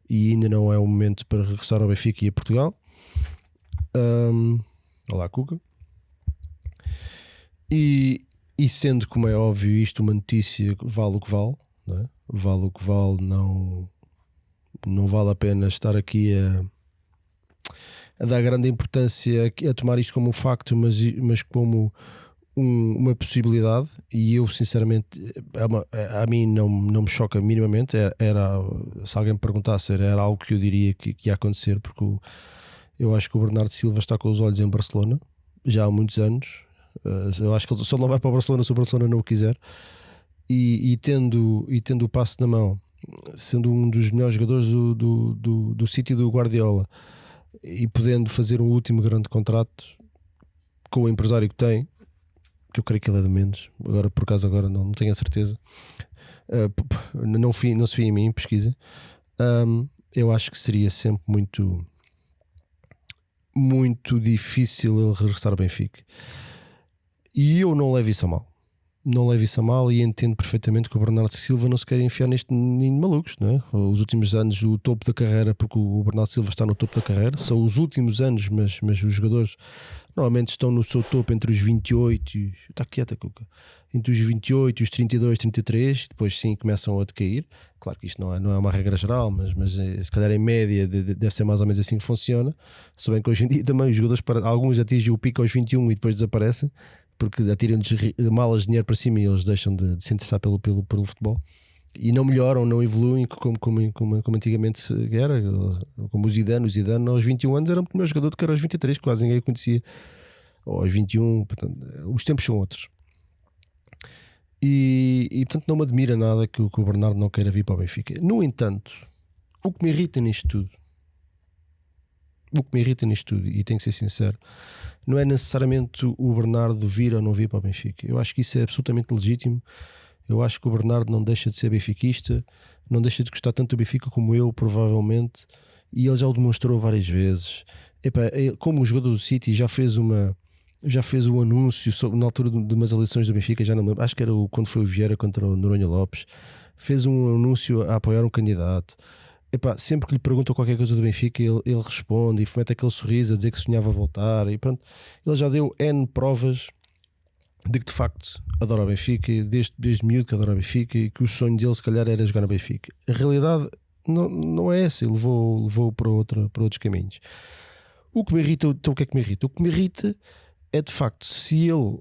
e ainda não é o momento para regressar ao Benfica e a Portugal. Olá, Cuca. E sendo, como é óbvio, isto uma notícia, vale o que vale, não é? Vale o que vale, não vale a pena estar aqui a dar grande importância a tomar isto como um facto, mas como uma possibilidade. E eu sinceramente a mim não me choca minimamente. Se alguém me perguntasse, era algo que eu diria que ia acontecer, porque eu acho que o Bernardo Silva está com os olhos em Barcelona já há muitos anos. Eu acho que ele só não vai para o Barcelona se o Barcelona não o quiser. E tendo o passe na mão, sendo um dos melhores jogadores do City do Guardiola, e podendo fazer um último grande contrato com o empresário que tem, que eu creio que ele é de menos, agora por acaso não tenho a certeza, não se fie em mim, pesquisem. Eu acho que seria sempre muito, muito difícil ele regressar ao Benfica, e eu não levo isso a mal. Não levo isso a mal, e entendo perfeitamente que o Bernardo Silva não se quer enfiar neste ninho de malucos, não é? Os últimos anos, o topo da carreira, porque o Bernardo Silva está no topo da carreira, são os últimos anos, mas os jogadores normalmente estão no seu topo entre os 28 e... Está quieta, Cuca. Entre os 28 e os 32, 33, depois sim começam a decair. Claro que isto não é uma regra geral, mas se calhar em média deve ser mais ou menos assim que funciona. Se bem que hoje em dia também os jogadores, alguns atingem o pico aos 21 e depois desaparecem, porque atiram-lhes malas de dinheiro para cima e eles deixam de se interessar pelo futebol, e não melhoram, não evoluem como antigamente era. Como o Zidane aos 21 anos era muito melhor jogador do que era aos 23, quase ninguém o conhecia, ou aos 21. Portanto, os tempos são outros, e portanto não me admira nada que o Bernardo não queira vir para o Benfica. No entanto, o que me irrita nisto tudo, e tenho que ser sincero, não é necessariamente o Bernardo vir ou não vir para o Benfica. Eu acho que isso é absolutamente legítimo. Eu acho que o Bernardo não deixa de ser benfiquista, não deixa de gostar tanto do Benfica como eu, provavelmente, e ele já o demonstrou várias vezes. Como o jogador do City já fez um anúncio na altura de umas eleições do Benfica, já não me lembro, acho que era quando foi o Vieira contra o Noronha Lopes, fez um anúncio a apoiar um candidato. Sempre que lhe perguntam qualquer coisa do Benfica, ele responde e mete aquele sorriso a dizer que sonhava voltar, e pronto, ele já deu N provas de que de facto adora o Benfica, desde miúdo que adora o Benfica, e que o sonho dele se calhar era jogar no Benfica. A realidade não é essa, ele levou para outros caminhos. O que me irrita, então o que é que me irrita? O que me irrita é de facto, se ele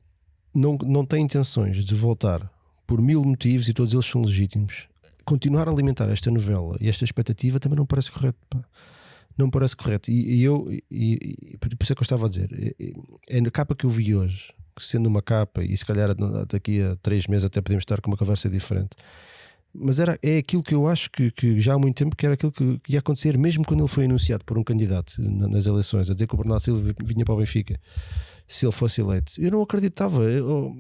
não tem intenções de voltar por 1000 motivos, e todos eles são legítimos, continuar a alimentar esta novela e esta expectativa também não parece correto, pá. Não me parece correto. E por isso é que eu estava a dizer, é na capa que eu vi hoje, sendo uma capa, e se calhar daqui a 3 meses até podemos estar com uma conversa diferente, mas é aquilo que eu acho que já há muito tempo que era aquilo que ia acontecer, mesmo quando ele foi anunciado por um candidato nas eleições, a dizer que o Bernardo Silva vinha para o Benfica se ele fosse eleito. Eu não acreditava, eu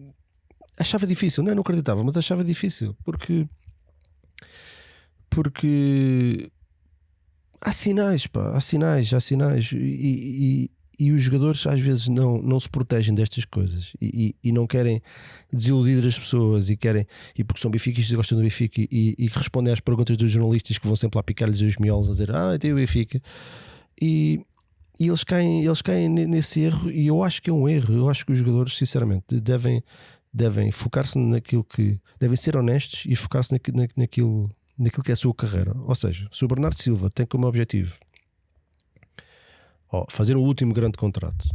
achava difícil, não acreditava, mas achava difícil, porque há sinais, pá, há sinais, e os jogadores às vezes não se protegem destas coisas, e não querem desiludir as pessoas, e porque são benfiquistas e gostam do Benfica, e respondem às perguntas dos jornalistas que vão sempre lá picar-lhes os miolos a dizer tem o Benfica, e eles caem nesse erro, e eu acho que é um erro. Eu acho que os jogadores sinceramente devem focar-se naquilo que devem ser honestos, e focar-se naquilo que é a sua carreira. Ou seja, se o Bernardo Silva tem como objetivo fazer o último grande contrato,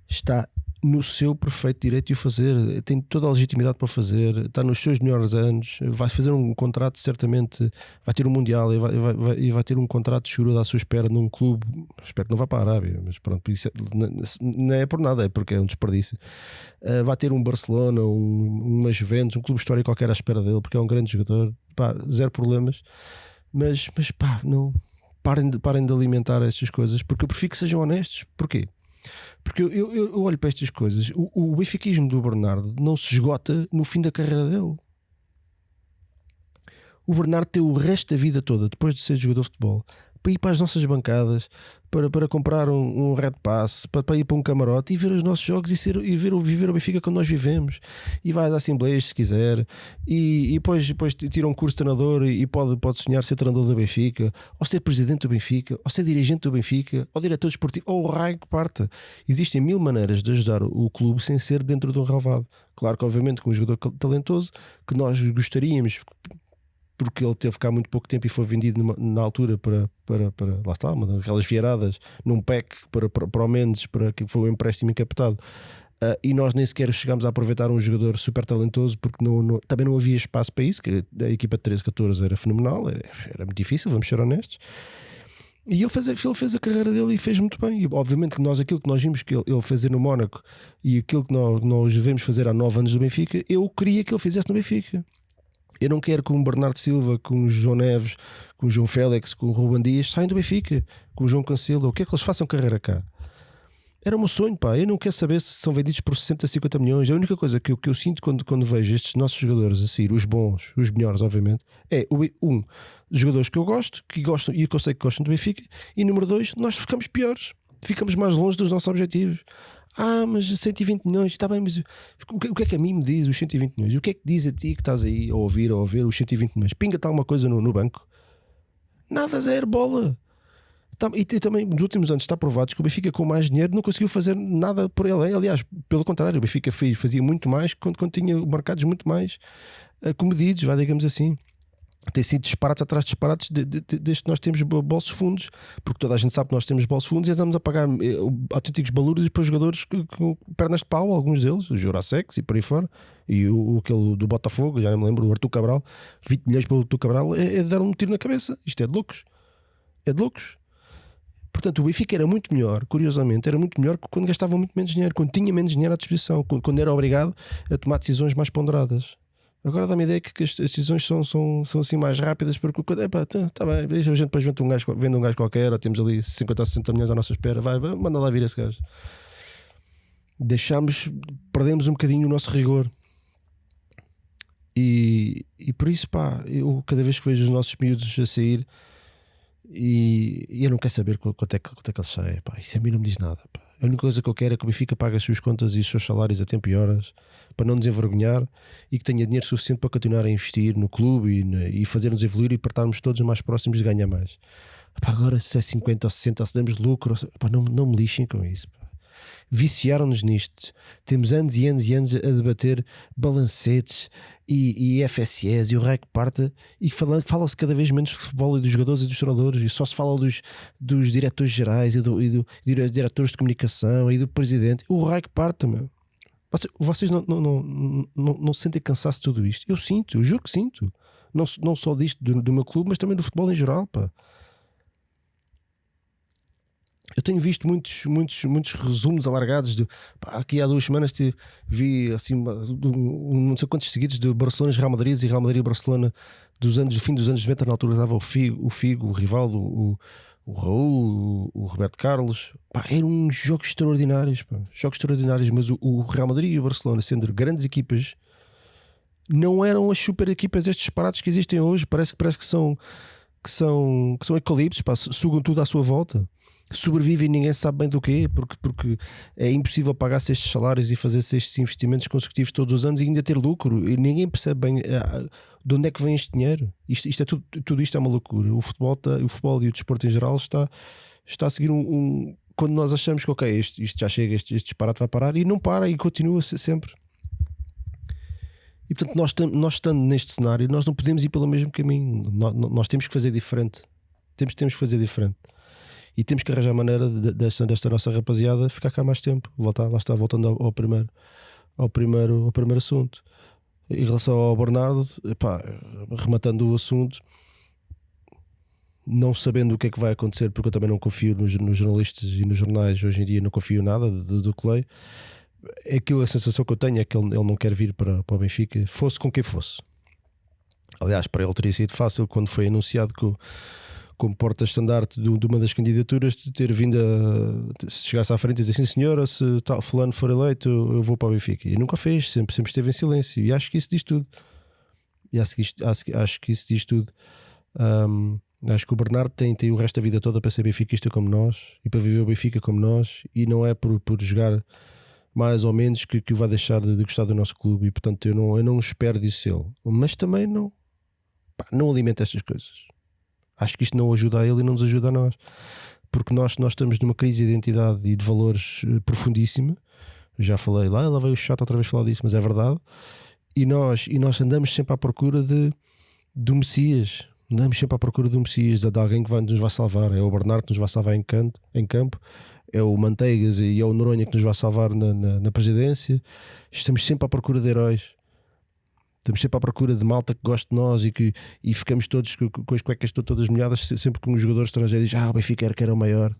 está no seu perfeito direito de o fazer, tem toda a legitimidade para fazer, está nos seus melhores anos, vai fazer um contrato, certamente vai ter um Mundial, e vai ter um contrato seguro à sua espera num clube. Espero que não vá para a Arábia, mas pronto, isso não é por nada, é porque é um desperdício. Vai ter um Barcelona, uma Juventus, um clube histórico qualquer à espera dele, porque é um grande jogador, pá, zero problemas. Mas pá, não parem de alimentar estas coisas, porque eu prefiro que sejam honestos. Porquê? Porque eu olho para estas coisas. O benfiquismo do Bernardo não se esgota no fim da carreira dele. O Bernardo tem o resto da vida toda, depois de ser jogador de futebol, para ir para as nossas bancadas, para comprar um Red Pass, para ir para um camarote e ver os nossos jogos, e viver o Benfica como nós vivemos. E vai às assembleias se quiser, e depois tira um curso de treinador, e pode sonhar ser treinador do Benfica, ou ser presidente do Benfica, ou ser dirigente do Benfica, ou diretor desportivo, ou o raio que parta. Existem 1000 maneiras de ajudar o clube sem ser dentro de um relvado. Claro que obviamente com um jogador talentoso, que nós gostaríamos porque ele teve cá muito pouco tempo e foi vendido na altura para lá está, uma daquelas viaradas num pack para o Mendes, para que foi um empréstimo encapotado. E nós nem sequer chegámos a aproveitar um jogador super talentoso porque também não havia espaço para isso, que a equipa de 13-14 era fenomenal, era muito difícil, vamos ser honestos. E ele fez a carreira dele e fez muito bem. E obviamente que aquilo que nós vimos que ele fazer no Mónaco e aquilo que nós devemos fazer há 9 anos do Benfica, eu queria que ele fizesse no Benfica. Eu não quero que o Bernardo Silva, com o João Neves, com o João Félix, com o Ruben Dias saiam do Benfica, com o João Cancelo. Eu quero que eles façam carreira cá. Era o meu sonho, pá. Eu não quero saber se são vendidos por 60, 50 milhões. A única coisa que eu sinto quando vejo estes nossos jogadores a sair, os bons, os melhores, obviamente, é jogadores que eu gosto e que eu sei que gostam do Benfica, e número 2, nós ficamos piores, ficamos mais longe dos nossos objetivos. Mas 120 milhões, está bem, mas o que é que a mim me diz os 120 milhões? O que é que diz a ti que estás aí a ouvir os 120 milhões? Pinga-te alguma coisa no banco? Nada, zero, bola. E também nos últimos anos está provado que o Benfica com mais dinheiro não conseguiu fazer nada por ele. Aliás, pelo contrário, o Benfica fazia muito mais quando tinha mercados muito mais comedidos, digamos assim. Tem sido disparates atrás de disparates desde que nós temos bolsos fundos, porque toda a gente sabe que nós temos bolsos fundos e andamos a pagar autênticos balúrdios para jogadores com pernas de pau, alguns deles, os Jurasex e por aí fora, e aquele do Botafogo, já não me lembro, o Artur Cabral, 20 milhões pelo Artur Cabral, é dar um tiro na cabeça. Isto é de loucos. É de loucos. Portanto, o Benfica era muito melhor, curiosamente, era muito melhor quando gastava muito menos dinheiro, quando tinha menos dinheiro à disposição, quando era obrigado a tomar decisões mais ponderadas. Agora dá-me a ideia que as decisões são assim mais rápidas, porque tá bem, a gente depois vende um gajo qualquer, ou temos ali 50 ou 60 milhões à nossa espera, manda lá vir esse gajo. Perdemos um bocadinho o nosso rigor. E por isso, eu cada vez que vejo os nossos miúdos a sair, e eu não quero saber quanto é que eles saem, isso a mim não me diz nada, A única coisa que eu quero é que o Benfica pague as suas contas e os seus salários a tempo e horas, para não nos envergonhar, e que tenha dinheiro suficiente para continuar a investir no clube e fazer-nos evoluir e para estarmos todos mais próximos de ganhar mais. Agora, se é 50 ou 60, ou se damos lucro, não me lixem com isso. Viciaram-nos nisto. Temos anos e anos e anos a debater balancetes e FSS e o raio que parta, e fala-se cada vez menos de futebol e dos jogadores e dos treinadores, e só se fala dos diretores gerais e dos diretores de comunicação e do presidente. O raio que parta, meu. Vocês não sentem cansaço de tudo isto? Eu sinto, eu juro que sinto. Não só disto do meu clube, mas também do futebol em geral, Eu tenho visto muitos resumos alargados aqui há 2 semanas vi assim não sei quantos seguidos de Barcelona e Real Madrid e Real Madrid e Barcelona do fim dos anos 90, na altura estava o Figo, o Rivaldo, o Raul, o Roberto Carlos. Eram uns jogos extraordinários, mas o Real Madrid e o Barcelona, sendo grandes equipas, não eram as super equipas, estes disparates que existem hoje. Parece que são eucaliptos, sugam tudo à sua volta, sobrevivem e ninguém sabe bem do quê, porque é impossível pagar-se estes salários e fazer-se estes investimentos consecutivos todos os anos e ainda ter lucro, e ninguém percebe bem de onde é que vem este dinheiro. Isto é tudo isto é uma loucura. O futebol e o desporto em geral está a seguir quando nós achamos que ok, isto já chega, este disparate vai parar, e não para, e continua sempre. E portanto nós estando neste cenário, nós não podemos ir pelo mesmo caminho. Nós temos que fazer diferente. Temos que fazer diferente. E temos que arranjar maneira desta nossa rapaziada ficar cá mais tempo. Voltando ao primeiro assunto. Em relação ao Bernardo, rematando o assunto, não sabendo o que é que vai acontecer, porque eu também não confio nos jornalistas e nos jornais hoje em dia, não confio nada do que leio. A sensação que eu tenho é que ele não quer vir para o Benfica, fosse com quem fosse. Aliás, para ele teria sido fácil quando foi anunciado como porta-estandarte de uma das candidaturas, de ter vindo se chegasse à frente e dizer assim: senhora, se tal fulano for eleito, eu vou para o Benfica. E nunca fez, sempre esteve em silêncio. E acho que isso diz tudo. Acho que isso diz tudo. Acho que o Bernardo tem o resto da vida toda para ser benfiquista como nós e para viver o Benfica como nós, e não é por jogar mais ou menos que vai deixar de gostar do nosso clube. E portanto eu não espero disso ele, mas também não alimenta estas coisas. Acho que isto não ajuda a ele e não nos ajuda a nós, porque nós estamos numa crise de identidade e de valores profundíssima. Eu já falei lá, ela veio chato outra vez falar disso, mas é verdade. E nós andamos sempre à procura de do Messias. Andamos sempre à procura do Messias, de alguém que nos vai salvar. É o Bernardo que nos vai salvar em campo, é o Manteigas e é o Noronha que nos vai salvar na presidência. Estamos sempre à procura de heróis. Estamos sempre à procura de malta que goste de nós e ficamos todos com as cuecas todas molhadas sempre que um jogador estrangeiro diz: o Benfica era o maior.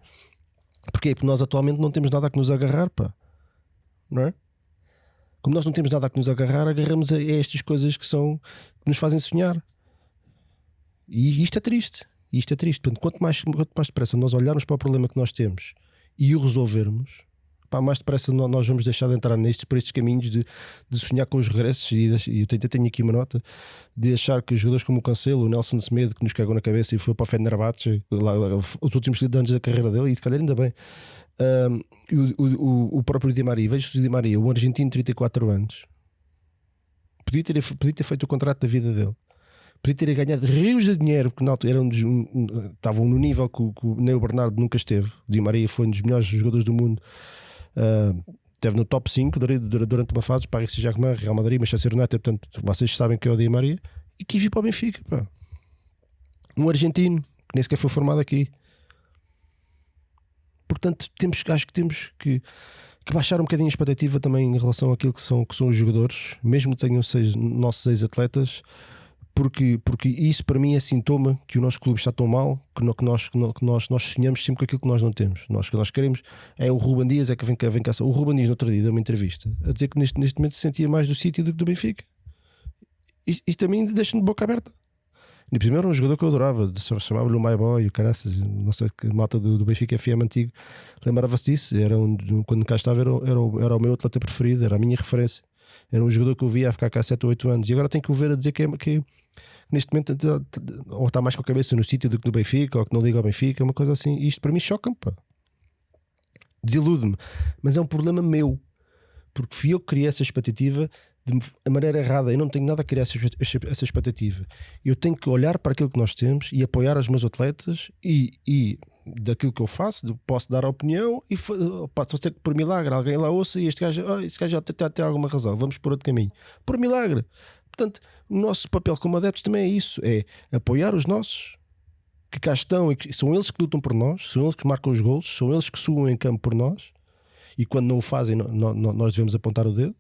Porquê? Porque nós atualmente não temos nada a que nos agarrar, pá. Não é? Como nós não temos nada a que nos agarrar, agarramos a estas coisas que nos fazem sonhar. E isto é triste. Portanto, quanto mais depressa nós olharmos para o problema que nós temos e o resolvermos, pá, mais depressa nós vamos deixar de entrar por estes caminhos de sonhar com os regressos. E eu tenho aqui uma nota de achar que jogadores como o Cancelo, o Nelson Semedo, que nos cagou na cabeça e foi para o Fenerbahçe os últimos anos da carreira dele, e se calhar ainda bem, o próprio Di Maria. Vejo o Di Maria, um argentino de 34 anos, podia ter feito o contrato da vida dele, podia ter ganhado rios de dinheiro, porque na altura estavam no nível que nem o Bernardo nunca esteve. O Di Maria foi um dos melhores jogadores do mundo, esteve no top 5 durante uma fase, Paris Saint-Germain, Real Madrid, Manchester United. Portanto, vocês sabem que é o Di Maria, e que vir para o Benfica, pá. Um argentino que nem sequer foi formado aqui. Portanto, acho que temos que baixar um bocadinho a expectativa também em relação àquilo que são os jogadores, mesmo que tenham nossos ex-atletas, porque isso para mim é sintoma que o nosso clube está tão mal que nós sonhamos sempre com aquilo que nós não temos. Nós queremos, o Ruben Dias é que vem cá. O Ruben Dias no outro dia deu uma entrevista a dizer que neste momento se sentia mais do City do que do Benfica. Isto também deixa-me de boca aberta. E primeiro era um jogador que eu adorava, chamava-lhe o My Boy, o caraças, não sei, que malta do Benfica FM antigo lembrava-se disso. Quando cá estava era o meu atleta preferido, era a minha referência. Era um jogador que eu via a ficar cá há 7 ou 8 anos, e agora tenho que o ver a dizer que neste momento ou está mais com a cabeça no sítio do que no Benfica, ou que não liga ao Benfica, uma coisa assim. Isto para mim choca-me, pá. Desilude-me, mas é um problema meu, porque fui eu que criei essa expectativa de maneira errada. Eu não tenho nada a criar essa expectativa. Eu tenho que olhar para aquilo que nós temos e apoiar os meus atletas, e daquilo que eu faço posso dar a opinião, e pode ser que por milagre alguém lá ouça e este gajo já tem alguma razão, vamos por outro caminho, por milagre. Portanto, o nosso papel como adeptos também é isso, é apoiar os nossos que cá estão, e que são eles que lutam por nós, são eles que marcam os golos, são eles que suam em campo por nós, e quando não o fazem nós devemos apontar o dedo.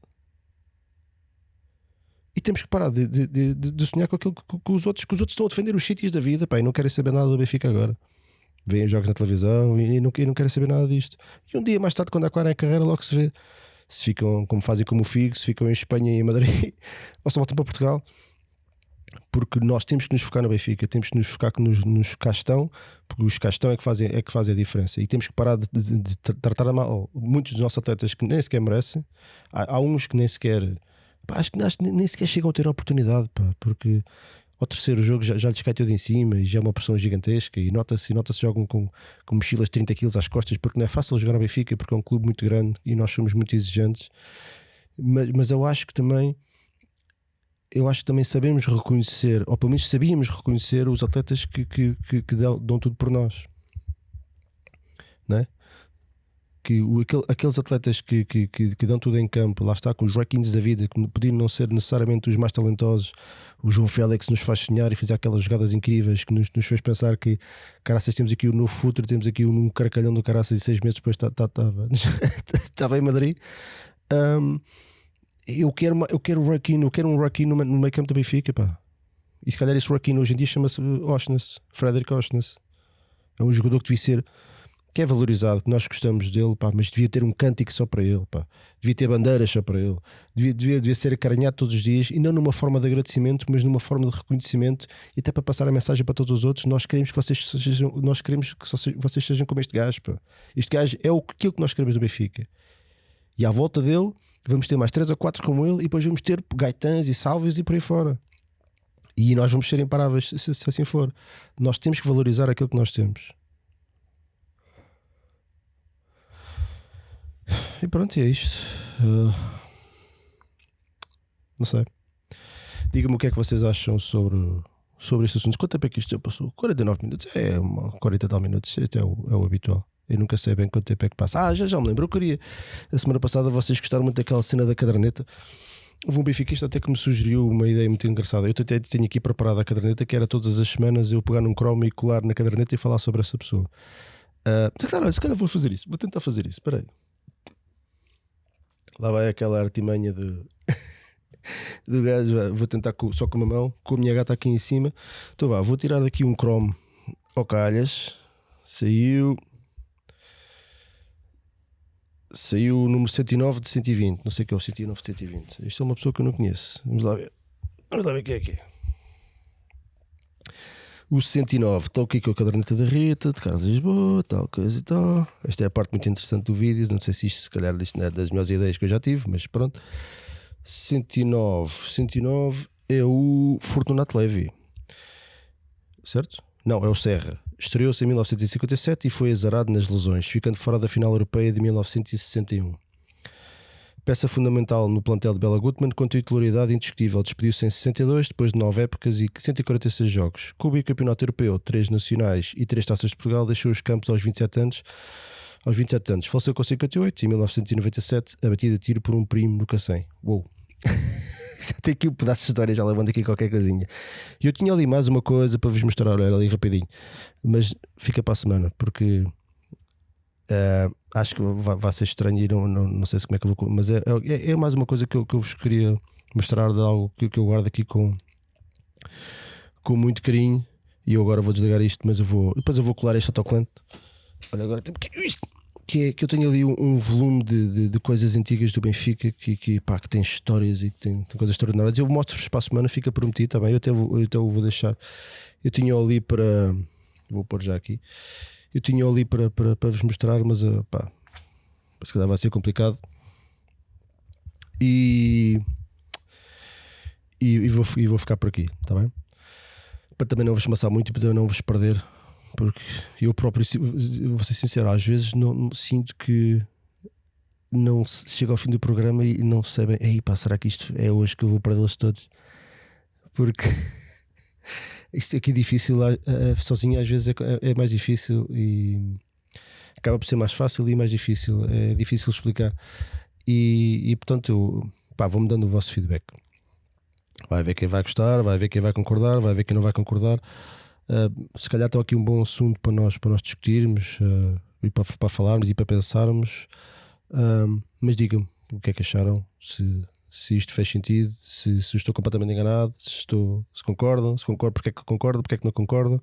E temos que parar de sonhar com aquilo que os outros estão a defender os sítios da vida, pá, e não querem saber nada do Benfica agora. Veem jogos na televisão e não querem saber nada disto. E um dia mais tarde, quando acabarem a carreira, logo se vê se ficam, como fazem como o Figo, se ficam em Espanha e em Madrid ou se voltam para Portugal. Porque nós temos que nos focar no Benfica, temos que nos focar nos cá estão, porque os cá estão é que fazem a diferença. E temos que parar de tratar mal muitos dos nossos atletas que nem sequer merecem. Há uns que nem sequer, pá, acho que nem sequer chegam a ter a oportunidade, pá, porque ao terceiro jogo já lhes cai tudo em cima e já é uma pressão gigantesca, e nota-se jogam com mochilas de 30 kg às costas, porque não é fácil jogar ao Benfica, porque é um clube muito grande e nós somos muito exigentes. Mas eu acho que também sabemos reconhecer, ou pelo menos sabíamos reconhecer, os atletas que dão tudo por nós, não é? Aqueles atletas que dão tudo em campo, lá está, com os Joaquins da vida, que podiam não ser necessariamente os mais talentosos. O João Félix nos faz sonhar e fez aquelas jogadas incríveis que nos fez pensar que, caraças, temos aqui o novo futuro, temos aqui um caracalhão do caraças, e 6 meses depois estava em Madrid. Eu quero um Joaquim no meio campo do Benfica, pá. E se calhar esse Joaquim hoje em dia chama-se Osnes, Frederic Osnes. É um jogador que devia ser, que é valorizado, que nós gostamos dele, pá, mas devia ter um cântico só para ele, pá. Devia ter bandeiras só para ele, devia ser acarinhado todos os dias, e não numa forma de agradecimento, mas numa forma de reconhecimento, e até para passar a mensagem para todos os outros. Nós queremos que vocês sejam como este gajo, pá. Este gajo é aquilo que nós queremos do Benfica, e à volta dele vamos ter mais 3 ou 4 como ele, e depois vamos ter Gaetãs e Salvios e por aí fora, e nós vamos ser imparáveis se assim for. Nós temos que valorizar aquilo que nós temos. E pronto, é isto. Não sei. Diga-me o que é que vocês acham sobre este assunto. Quanto tempo é que isto já passou? 49 minutos? 40 e tal minutos. Este é o habitual. Eu nunca sei bem quanto tempo é que passa. Já me lembro. Eu queria. A semana passada vocês gostaram muito daquela cena da caderneta. Houve um benfiquista até que me sugeriu uma ideia muito engraçada. Eu até tenho aqui preparada a caderneta, que era todas as semanas eu pegar num Chrome e colar na caderneta e falar sobre essa pessoa. Se calhar vou fazer isso. Vou tentar fazer isso. Espera aí. Lá vai aquela artimanha do gajo. Vou tentar só com uma mão, com a minha gata aqui em cima. Então vou tirar daqui um Chrome ao calhas. Saiu o número 109 de 120. Não sei o que é o 109 de 120. Isto é uma pessoa que eu não conheço. Vamos lá ver quem é que é. O 109, estou aqui com a caderneta da Rita, de Carlos Lisboa, tal coisa e tal. Esta é a parte muito interessante do vídeo. Não sei se isto, se calhar, isto não é das melhores ideias que eu já tive, mas pronto. 109 é o Fortunato Levi, certo? Não, é o Serra. Estreou-se em 1957 e foi azarado nas lesões, ficando fora da final europeia de 1961. Peça fundamental no plantel de Bela Gutmann, com titularidade indiscutível. Despediu-se em 62, depois de 9 épocas e 146 jogos. Com o bicampeonato europeu, 3 nacionais e 3 taças de Portugal, deixou os campos aos 27 anos. Faleceu com 58 e em 1997, abatido a tiro por um primo no Cacém. Uou! Já tem aqui um pedaço de história, já levando aqui qualquer coisinha. E eu tinha ali mais uma coisa para vos mostrar, olha ali rapidinho. Mas fica para a semana, porque acho que vai ser estranho e não sei se como é que eu vou. Mas é mais uma coisa que eu vos queria mostrar, de algo que eu guardo aqui com muito carinho. E eu agora vou desligar isto, mas depois eu vou colar este autocolante. Olha, agora tem isto. Que eu tenho ali um volume de coisas antigas do Benfica que tem histórias e que tem coisas extraordinárias. Eu mostro-vos para a semana, fica prometido, tá bem? Eu até vou deixar. Eu tinha ali para. Vou pôr já aqui. Eu tinha ali para vos mostrar, mas se calhar vai ser complicado. E vou ficar por aqui, tá bem? Para também não vos amassar muito e para também não vos perder. Porque eu próprio, vou ser sincero, às vezes não sinto que não chego ao fim do programa e não sei bem, será que isto é hoje que eu vou perdê-los todos? Porque isto aqui é difícil, sozinho às vezes é mais difícil e acaba por ser mais fácil e mais difícil. É difícil explicar. E portanto, vou-me dando o vosso feedback. Vai ver quem vai gostar, vai ver quem vai concordar, vai ver quem não vai concordar. Se calhar está aqui um bom assunto para nós discutirmos e para falarmos e para pensarmos, mas digam-me o que é que acharam, se isto fez sentido, se estou completamente enganado, se concordam, porque é que concordam, porque é que não concordam,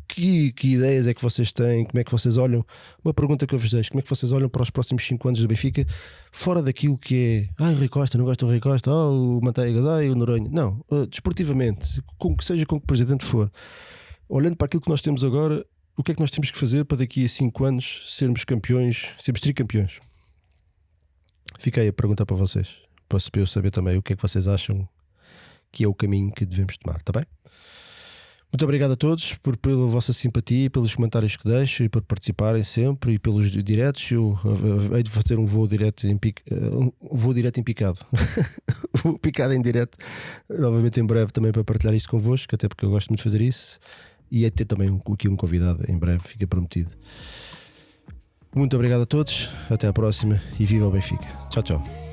que ideias é que vocês têm, como é que vocês olham. Uma pergunta que eu vos deixo: como é que vocês olham para os próximos 5 anos do Benfica, fora daquilo que é o Rui Costa, não gosto do Rui Costa, o Manteigas, o Noronha. Não, desportivamente, seja com que presidente for, olhando para aquilo que nós temos agora, o que é que nós temos que fazer para daqui a 5 anos sermos campeões, sermos tricampeões? Fica aí a pergunta para vocês, para eu saber também o que é que vocês acham que é o caminho que devemos tomar, está bem? Muito obrigado a todos pela vossa simpatia, pelos comentários que deixo e por participarem sempre e pelos diretos. Eu hei de fazer um voo direto em picado. Vou picado em direto novamente em breve também para partilhar isto convosco, até porque eu gosto muito de fazer isso. E é ter também aqui um convidado em breve, fica prometido. Muito obrigado a todos, até à próxima e viva o Benfica. Tchau, tchau.